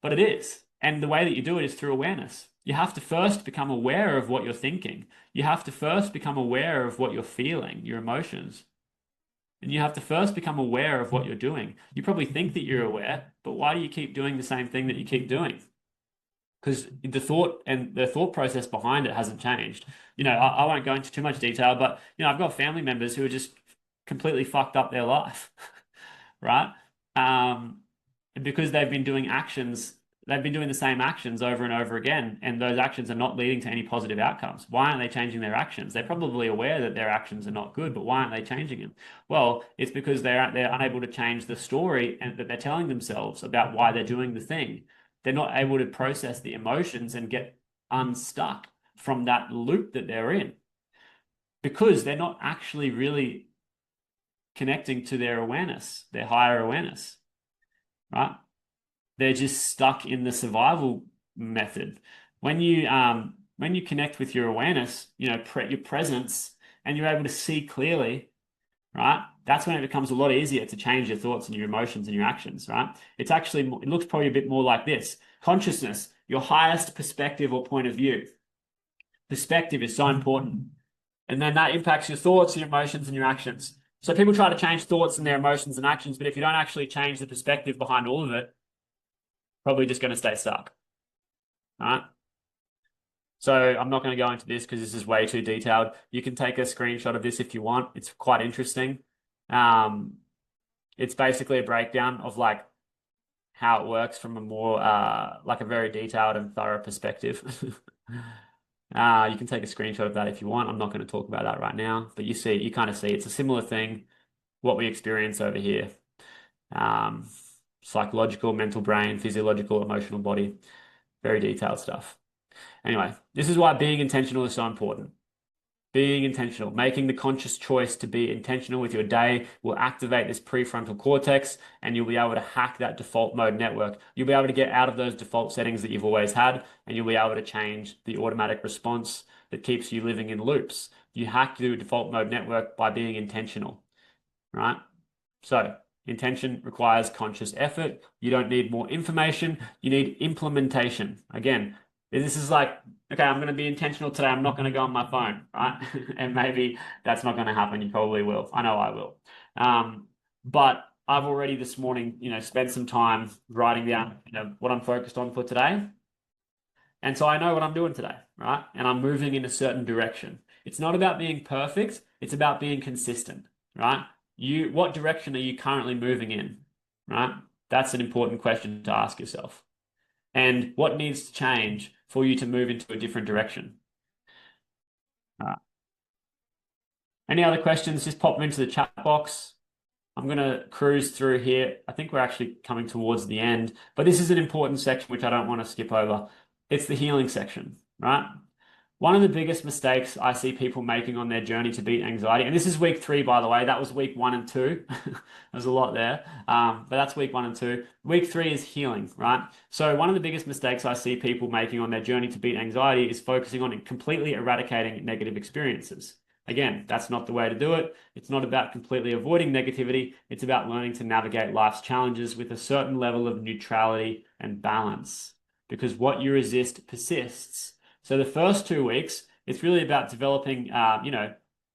but it is. And the way that you do it is through awareness. You have to first become aware of what you're thinking. You have to first become aware of what you're feeling, your emotions. And you have to first become aware of what you're doing. You probably think that you're aware, but why do you keep doing the same thing that you keep doing? Because the thought process behind it hasn't changed. I won't go into too much detail, but I've got family members who are just completely fucked up their life, right? Um, because they've been doing the same actions over and over again, and those actions are not leading to any positive outcomes. Why aren't they changing their actions? They're probably aware that their actions are not good, but why aren't they changing them? Well, it's because they're unable to change the story and that they're telling themselves about why they're doing the thing. They're not able to process the emotions and get unstuck from that loop that they're in because they're not actually really connecting to their awareness, their higher awareness, right? They're just stuck in the survival method. When you connect with your awareness, your presence, and you're able to see clearly, right? That's when it becomes a lot easier to change your thoughts and your emotions and your actions, right? It looks probably a bit more like this. Consciousness, your highest perspective or point of view. Perspective is so important. And then that impacts your thoughts, your emotions, and your actions. So people try to change thoughts and their emotions and actions, but if you don't actually change the perspective behind all of it, probably just going to stay stuck. All right. So I'm not going to go into this because this is way too detailed. You can take a screenshot of this if you want. It's quite interesting. Um, It's basically a breakdown of like how it works from a more like a very detailed and thorough perspective. You can take a screenshot of that if you want. I'm not going to talk about that right now, but you kind of see it's a similar thing, what we experience over here. Um, Psychological, mental brain, physiological, emotional body, very detailed stuff. Anyway, this is why being intentional is so important. Being intentional, making the conscious choice to be intentional with your day will activate this prefrontal cortex and you'll be able to hack that default mode network. You'll be able to get out of those default settings that you've always had and you'll be able to change the automatic response that keeps you living in loops. You hack the default mode network by being intentional, right? So, intention requires conscious effort. You don't need more information, you need implementation. Again, this is like, okay, I'm going to be intentional today. I'm not going to go on my phone, right? And maybe that's not going to happen. You probably will. I know I will. But I've already this morning, spent some time writing down, what I'm focused on for today. And so I know what I'm doing today, right? And I'm moving in a certain direction. It's not about being perfect, it's about being consistent, right? What direction are you currently moving in, right? That's an important question to ask yourself. And what needs to change for you to move into a different direction? Any other questions? Just pop them into the chat box. I'm going to cruise through here. I think we're actually coming towards the end, but this is an important section which I don't want to skip over. It's the healing section, right? One of the biggest mistakes I see people making on their journey to beat anxiety, and this is week 3, by the way, that was week 1 and 2. There's a lot there, but that's week 1 and 2. Week 3 is healing, right? So one of the biggest mistakes I see people making on their journey to beat anxiety is focusing on completely eradicating negative experiences. Again, that's not the way to do it. It's not about completely avoiding negativity. It's about learning to navigate life's challenges with a certain level of neutrality and balance. Because what you resist persists. So the first 2 weeks, it's really about developing,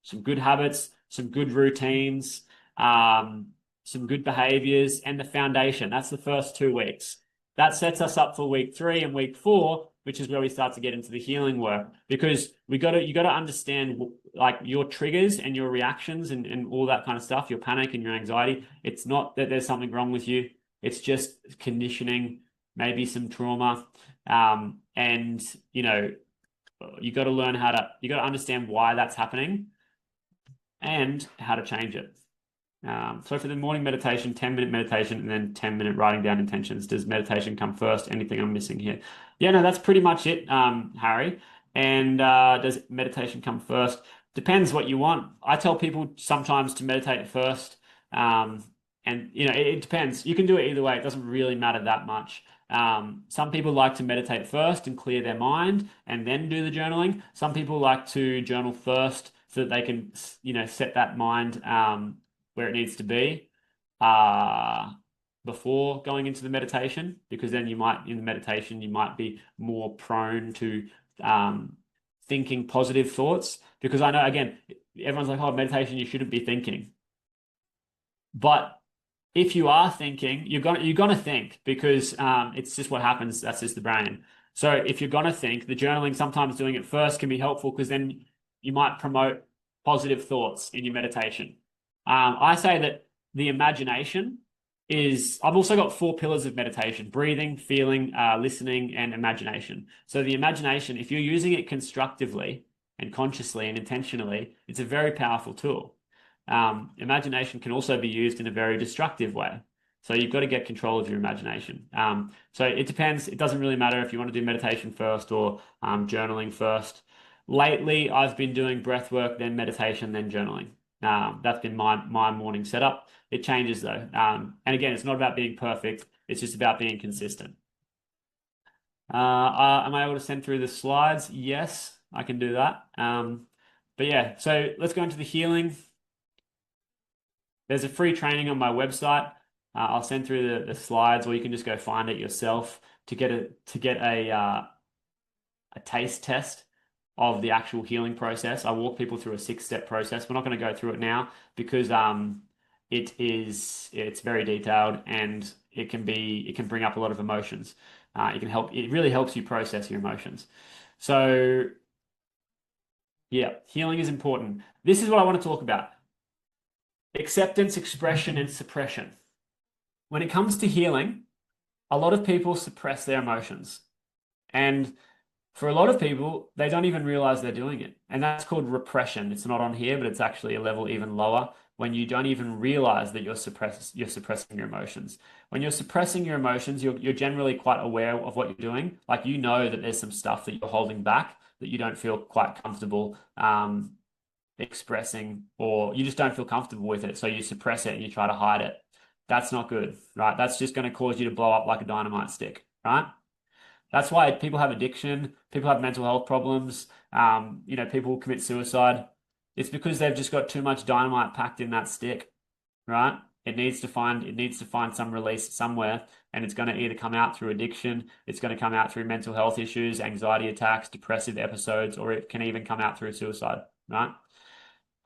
some good habits, some good routines, some good behaviors, and the foundation. That's the first 2 weeks. That sets us up for week 3 and week 4, which is where we start to get into the healing work. Because you got to understand like your triggers and your reactions and all that kind of stuff, your panic and your anxiety. It's not that there's something wrong with you. It's just conditioning, maybe some trauma. And you got to learn you got to understand why that's happening and how to change it. So for the morning meditation, 10-minute meditation, and then 10-minute writing down intentions. Does meditation come first? Anything I'm missing here? Yeah, no, that's pretty much it, Harry. And does meditation come first? Depends what you want. I tell people sometimes to meditate first. And it depends. You can do it either way. It doesn't really matter that much. Some people like to meditate first and clear their mind and then do the journaling. Some people like to journal first so that they can, set that mind where it needs to be before going into the meditation, because then in the meditation, you might be more prone to thinking positive thoughts. Because I know, again, everyone's like, oh, meditation, you shouldn't be thinking. But if you are thinking, you're gonna think because it's just what happens. That's just the brain. So if you're gonna think, the journaling, sometimes doing it first can be helpful because then you might promote positive thoughts in your meditation. I say that the imagination is, I've also got 4 pillars of meditation: breathing, feeling, listening, and imagination. So the imagination, if you're using it constructively and consciously and intentionally, it's a very powerful tool. Imagination can also be used in a very destructive way. So you've got to get control of your imagination. So it depends. It doesn't really matter if you want to do meditation first or journaling first. Lately, I've been doing breath work, then meditation, then journaling. That's been my morning setup. It changes though. And again, it's not about being perfect. It's just about being consistent. Am I able to send through the slides? Yes, I can do that. But yeah, so let's go into the healing. There's a free training on my website. I'll send through the slides, or you can just go find it yourself to get a taste test of the actual healing process. I walk people through a 6-step process. We're not going to go through it now because it's very detailed and it can bring up a lot of emotions. It really helps you process your emotions. So yeah, healing is important. This is what I want to talk about. Acceptance, expression, and suppression. When it comes to healing, a lot of people suppress their emotions. And for a lot of people, they don't even realize they're doing it. And that's called repression. It's not on here, but it's actually a level even lower when you don't even realize that you're suppressing your emotions. When you're suppressing your emotions, you're generally quite aware of what you're doing. Like you know that there's some stuff that you're holding back that you don't feel quite comfortable expressing, or you just don't feel comfortable with it. So you suppress it and you try to hide it. That's not good, right? That's just going to cause you to blow up like a dynamite stick, right? That's why people have addiction, people have mental health problems, people commit suicide. It's because they've just got too much dynamite packed in that stick, right? It needs to find some release somewhere, and it's going to either come out through addiction, it's going to come out through mental health issues, anxiety attacks, depressive episodes, or it can even come out through suicide, right?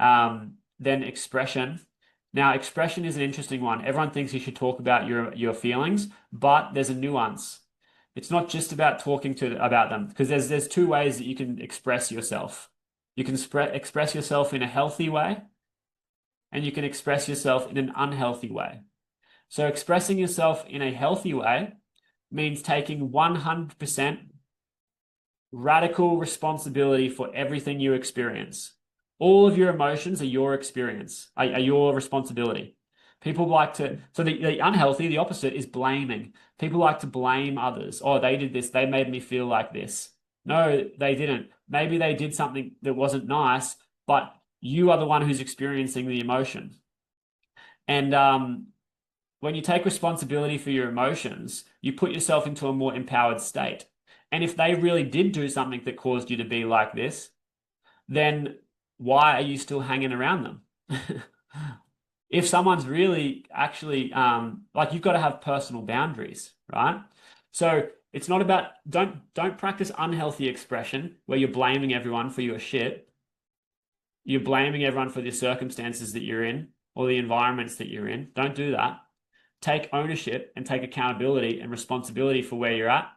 Then expression. Now, expression is an interesting one. Everyone thinks you should talk about your feelings, but there's a nuance. It's not just about talking about them, because there's two ways that you can express yourself. You can express yourself in a healthy way, and you can express yourself in an unhealthy way. So expressing yourself in a healthy way means taking 100% radical responsibility for everything you experience. All of your emotions are your experience, are your responsibility. People like to, so the unhealthy, the opposite is blaming. People like to blame others. Oh, they did this. They made me feel like this. No, they didn't. Maybe they did something that wasn't nice, but you are the one who's experiencing the emotion. And when you take responsibility for your emotions, you put yourself into a more empowered state. And if they really did do something that caused you to be like this, then why are you still hanging around them? If someone's really actually like you've got to have personal boundaries, right? So it's not about don't practice unhealthy expression where you're blaming everyone for your shit. You're blaming everyone for the circumstances that you're in or the environments that you're in. Don't do that. Take ownership and take accountability and responsibility for where you're at.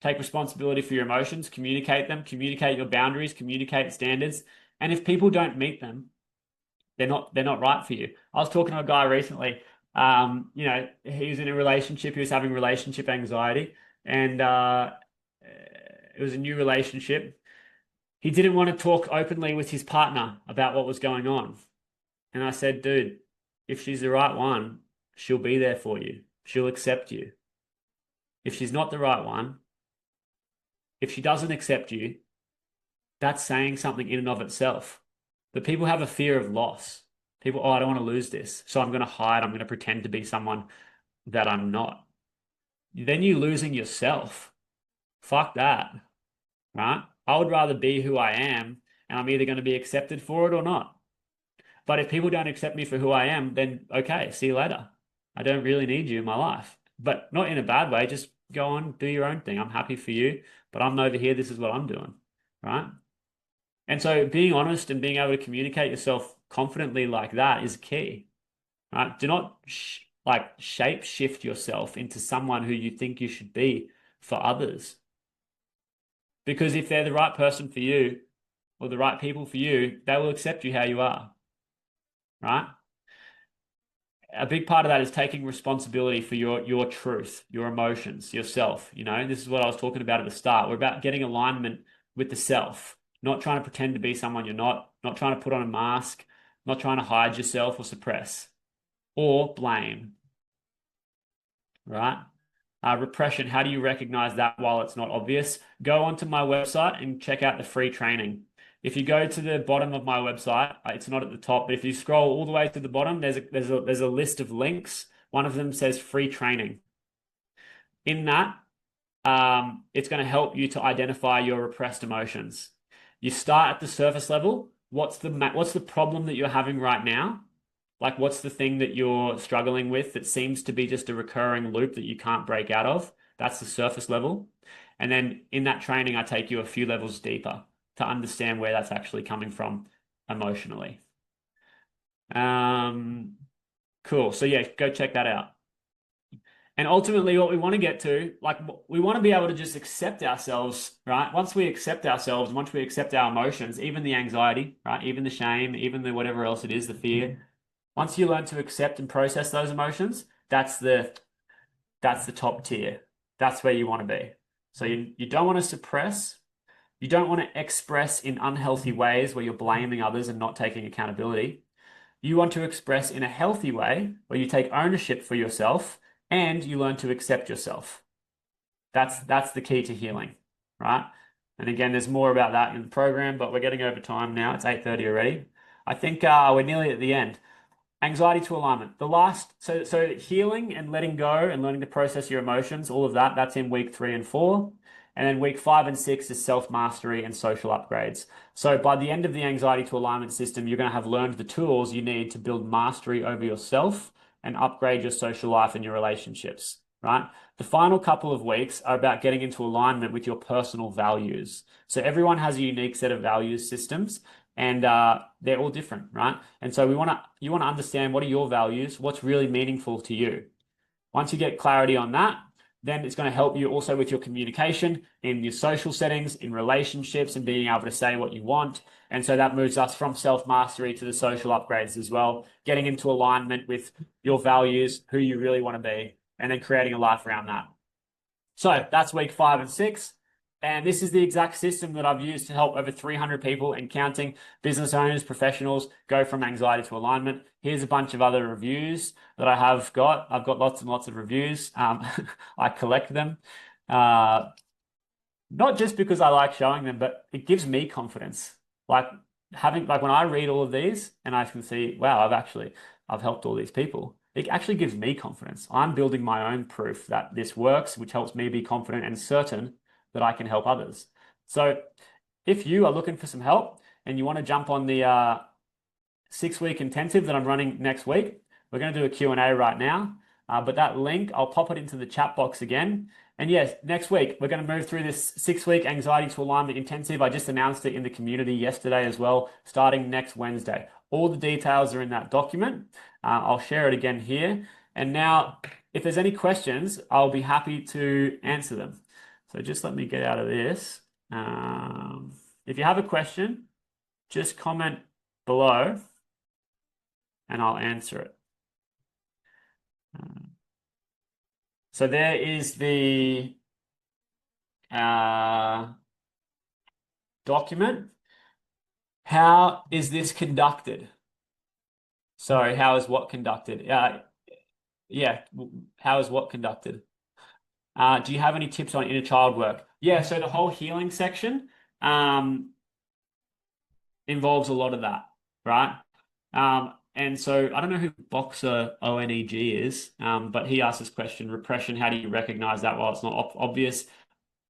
Take responsibility for your emotions, communicate them, communicate your boundaries, communicate standards. And if people don't meet them, they're not right for you. I was talking to a guy recently. He was in a relationship. He was having relationship anxiety, and it was a new relationship. He didn't want to talk openly with his partner about what was going on. And I said, dude, if she's the right one, she'll be there for you. She'll accept you. If she's not the right one, if she doesn't accept you, that's saying something in and of itself. But people have a fear of loss. People, oh, I don't want to lose this. So I'm going to hide. I'm going to pretend to be someone that I'm not. Then you're losing yourself. Fuck that, right? I would rather be who I am, and I'm either going to be accepted for it or not. But if people don't accept me for who I am, then okay, see you later. I don't really need you in my life. But not in a bad way. Just go on, do your own thing. I'm happy for you, but I'm over here. This is what I'm doing, right? And so being honest and being able to communicate yourself confidently like that is key, right? Do not shape shift yourself into someone who you think you should be for others. Because if they're the right person for you or the right people for you, they will accept you how you are, right? A big part of that is taking responsibility for your truth, your emotions, yourself. This is what I was talking about at the start. We're about getting alignment with the self, not trying to pretend to be someone you're not trying to put on a mask, not trying to hide yourself or suppress or blame, right? Repression, how do you recognize that while it's not obvious? Go onto my website and check out the free training. If you go to the bottom of my website, it's not at the top, but if you scroll all the way to the bottom, there's a list of links. One of them says free training. In that, it's going to help you to identify your repressed emotions. You start at the surface level. What's the problem that you're having right now? Like, what's the thing that you're struggling with that seems to be just a recurring loop that you can't break out of? That's the surface level. And then in that training, I take you a few levels deeper to understand where that's actually coming from emotionally. Cool. So yeah, go check that out. And ultimately, what we want to get to, like, we want to be able to just accept ourselves, right? Once we accept ourselves, once we accept our emotions, even the anxiety, right? Even the shame, even the whatever else it is, the fear, Once you learn to accept and process those emotions, that's the top tier. That's where you want to be. So you don't want to suppress. You don't want to express in unhealthy ways where you're blaming others and not taking accountability. You want to express in a healthy way where you take ownership for yourself and you learn to accept yourself. That's the key to healing, right? And again, there's more about that in the program, but we're getting over time now. It's 8:30 already. I think we're nearly at the end. Anxiety to alignment. So healing and letting go and learning to process your emotions, all of that, that's in week 3 and 4. And then week 5 and 6 is self-mastery and social upgrades. So by the end of the anxiety to alignment system, you're going to have learned the tools you need to build mastery over yourself and upgrade your social life and your relationships, right? The final couple of weeks are about getting into alignment with your personal values. So everyone has a unique set of values systems and they're all different, right? And so you want to understand what are your values, what's really meaningful to you. Once you get clarity on that, then it's going to help you also with your communication in your social settings, in relationships, and being able to say what you want. And so that moves us from self-mastery to the social upgrades as well, getting into alignment with your values, who you really want to be, and then creating a life around that. So that's week 5 and 6. And this is the exact system that I've used to help over 300 people and counting, business owners, professionals, go from anxiety to alignment. Here's a bunch of other reviews that I have got. I've got lots and lots of reviews. I collect them. Not just because I like showing them, but it gives me confidence. Like when I read all of these and I can see, wow, I've helped all these people. It actually gives me confidence. I'm building my own proof that this works, which helps me be confident and certain that I can help others. So if you are looking for some help and you want to jump on the 6-week intensive that I'm running next week, we're going to do a Q&A right now. But that link, I'll pop it into the chat box again. And yes, next week, we're going to move through this 6-week anxiety to alignment intensive. I just announced it in the community yesterday as well, starting next Wednesday. All the details are in that document. I'll share it again here. And now, if there's any questions, I'll be happy to answer them. So just let me get out of this. If you have a question, just comment below and I'll answer it. So there is the document. How is this conducted? Sorry, how is what conducted? Yeah, how is what conducted? Do you have any tips on inner child work? Yeah, so the whole healing section involves a lot of that, right? And so I don't know who Boxer ONEG is, but he asked this question, repression, how do you recognize that while it's not obvious?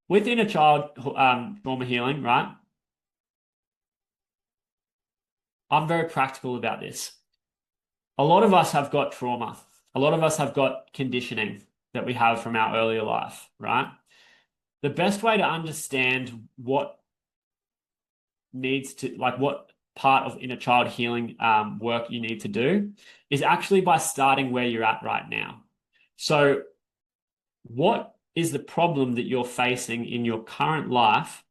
With inner child trauma healing, right? I'm very practical about this. A lot of us have got trauma. A lot of us have got conditioning that we have from our earlier life, right? The best way to understand what part of inner child healing work you need to do is actually by starting where you're at right now. So what is the problem that you're facing in your current life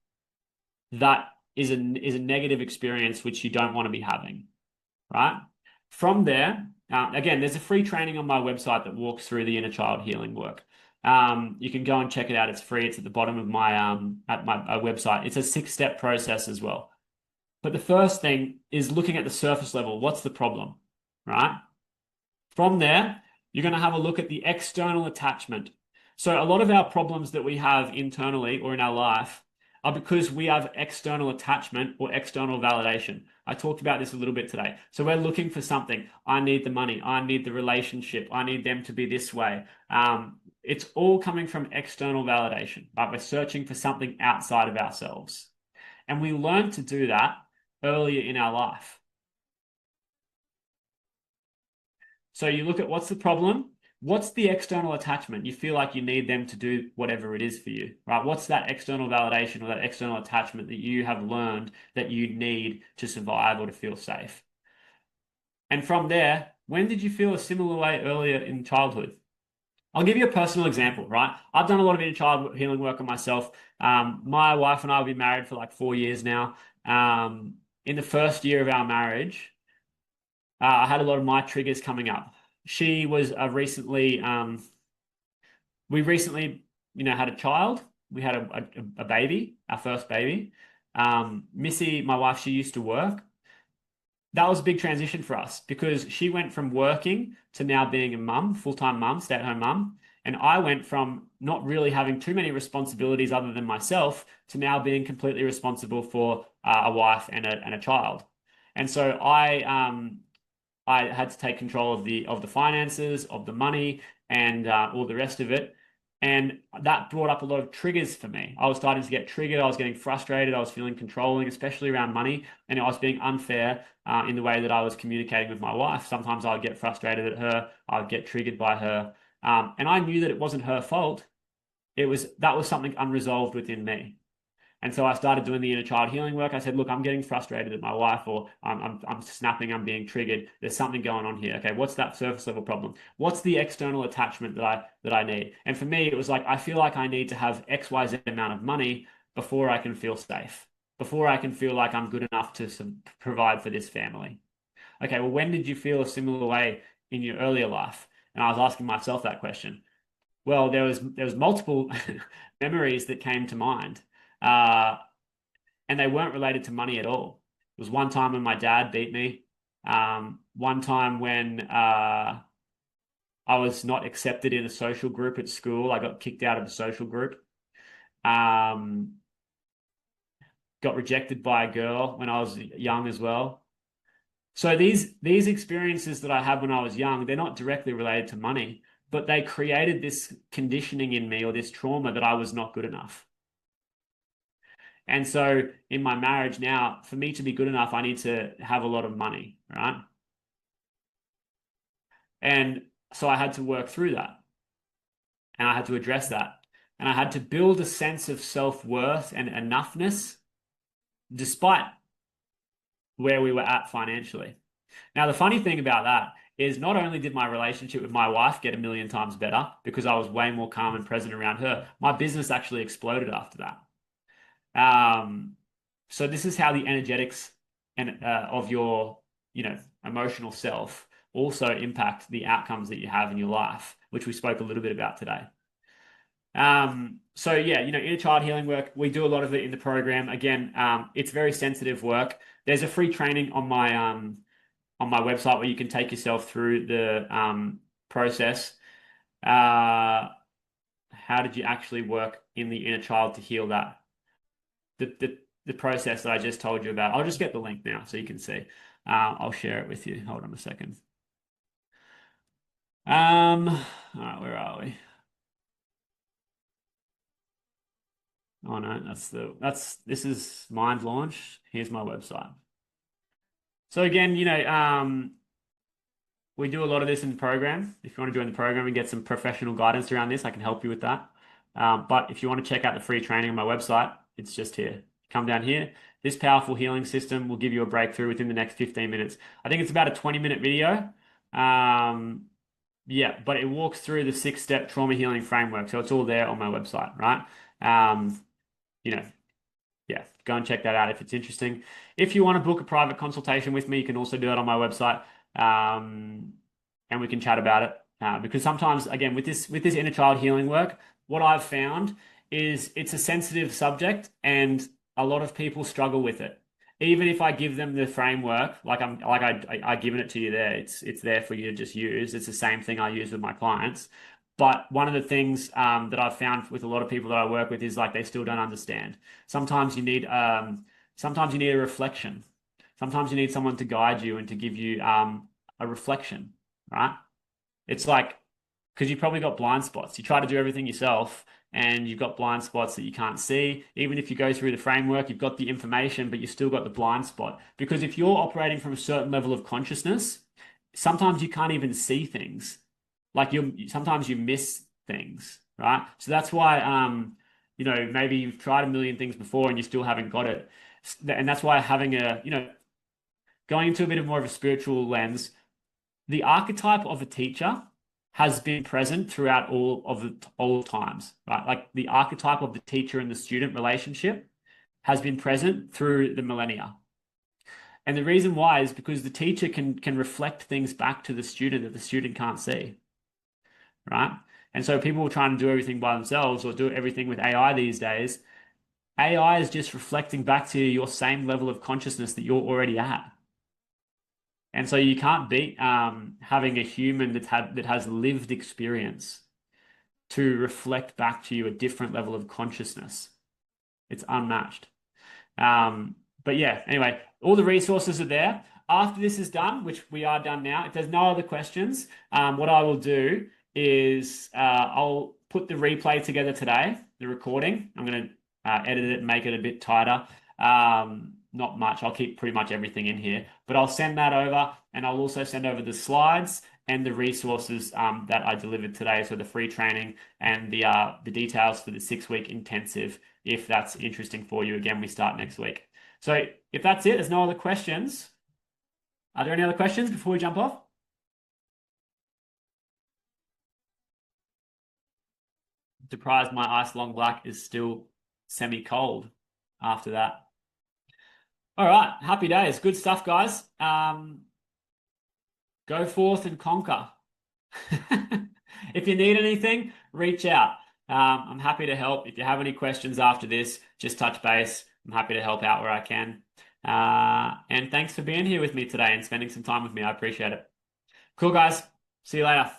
that is a negative experience which you don't want to be having, right? From there, again, there's a free training on my website that walks through the inner child healing work. You can go and check it out. It's free. It's at the bottom of my website. It's a 6-step process as well. But the first thing is looking at the surface level. What's the problem, right? From there, you're going to have a look at the external attachment. So a lot of our problems that we have internally or in our life are because we have external attachment or external validation. I talked about this a little bit today. So we're looking for something. I need the money. I need the relationship. I need them to be this way. It's all coming from external validation, but we're searching for something outside of ourselves. And we learn to do that earlier in our life. So you look at what's the problem? What's the external attachment? You feel like you need them to do whatever it is for you, right? What's that external validation or that external attachment that you have learned that you need to survive or to feel safe? And from there, when did you feel a similar way earlier in childhood? I'll give you a personal example, right? I've done a lot of inner child healing work on myself. My wife and I have been married for like 4 years now. In the first year of our marriage, I had a lot of my triggers coming up. She was we recently, had a child. We had a baby, our first baby. Missy, my wife, she used to work. That was a big transition for us because she went from working to now being a mum, full-time mum, stay-at-home mum. And I went from not really having too many responsibilities other than myself to now being completely responsible for a wife and a child. And so I had to take control of the finances, of the money, and all the rest of it. And that brought up a lot of triggers for me. I was starting to get triggered. I was getting frustrated. I was feeling controlling, especially around money. And I was being unfair in the way that I was communicating with my wife. Sometimes I would get frustrated at her. I would get triggered by her. And I knew that it wasn't her fault. That was something unresolved within me. And so I started doing the inner child healing work. I said, look, I'm getting frustrated at my wife, or I'm snapping, I'm being triggered. There's something going on here. Okay, what's that surface level problem? What's the external attachment that I need? And for me, it was like I feel like I need to have XYZ amount of money before I can feel safe, before I can feel like I'm good enough to provide for this family. Okay, well, when did you feel a similar way in your earlier life? And I was asking myself that question. Well, there was multiple memories that came to mind. Uh, and they weren't related to money at all. It was one time when my dad beat me. One time when I was not accepted in a social group at school. I got kicked out of the social group. Um, got rejected by a girl when I was young as well. So these experiences that I had when I was young, they're not directly related to money, but they created this conditioning in me or this trauma that I was not good enough. And so in my marriage now, for me to be good enough, I need to have a lot of money, right? And so I had to work through that and I had to address that. And I had to build a sense of self-worth and enoughness despite where we were at financially. Now, the funny thing about that is not only did my relationship with my wife get a million times better because I was way more calm and present around her, my business actually exploded after that. So this is how the energetics and of your, emotional self also impact the outcomes that you have in your life, which we spoke a little bit about today. So yeah, inner child healing work, we do a lot of it in the program. Again, it's very sensitive work. There's a free training on my website where you can take yourself through the process. How did you actually work in the inner child to heal that? The process that I just told you about. I'll just get the link now so you can see. I'll share it with you. Hold on a second. All right, where are we? Oh no, this is Mind Launch. Here's my website. So again, we do a lot of this in the program. If you want to join the program and get some professional guidance around this, I can help you with that. But if you want to check out the free training on my website, it's just here. Come down here. This powerful healing system will give you a breakthrough within the next 15 minutes. I think it's about a 20-minute video. Yeah, but it walks through the 6-step trauma healing framework. So it's all there on my website, right? You know, yeah, go and check that out if it's interesting. If you want to book a private consultation with me, you can also do that on my website, and we can chat about it. Because sometimes, again, with this inner child healing work, what I've found is it's a sensitive subject, and a lot of people struggle with it. Even if I give them the framework, I given it to you there, it's there for you to just use. It's the same thing I use with my clients. But one of the things that I've found with a lot of people that I work with is like they still don't understand. Sometimes you need sometimes you need a reflection. Sometimes you need someone to guide you and to give you a reflection, right? It's like because you've probably got blind spots. You try to do everything yourself and you've got blind spots that you can't see. Even if you go through the framework, you've got the information, but you've still got the blind spot. Because if you're operating from a certain level of consciousness, sometimes you can't even see things. Like sometimes you miss things, right? So that's why maybe you've tried a million things before and you still haven't got it. And that's why having going into a bit of more of a spiritual lens, the archetype of a teacher has been present throughout all times, right? Like the archetype of the teacher and the student relationship has been present through the millennia. And the reason why is because the teacher can reflect things back to the student that the student can't see, right? And so people trying to do everything by themselves or do everything with AI these days. AI is just reflecting back to your same level of consciousness that you're already at. And so you can't beat having a human that has lived experience to reflect back to you a different level of consciousness. It's unmatched. But yeah, anyway, all the resources are there. After this is done, which we are done now, if there's no other questions, what I will do is I'll put the replay together today, the recording. I'm going to edit it and make it a bit tighter. Not much. I'll keep pretty much everything in here, but I'll send that over, and I'll also send over the slides and the resources that I delivered today. So the free training and the details for the 6-week intensive, if that's interesting for you. Again, we start next week. So if that's it, there's no other questions. Are there any other questions before we jump off? Surprised my ice long black is still semi-cold after that. All right, happy days. Good stuff, guys. Go forth and conquer. If you need anything, reach out. I'm happy to help. If you have any questions after this, just touch base. I'm happy to help out where I can. And thanks for being here with me today and spending some time with me. I appreciate it. Cool, guys. See you later.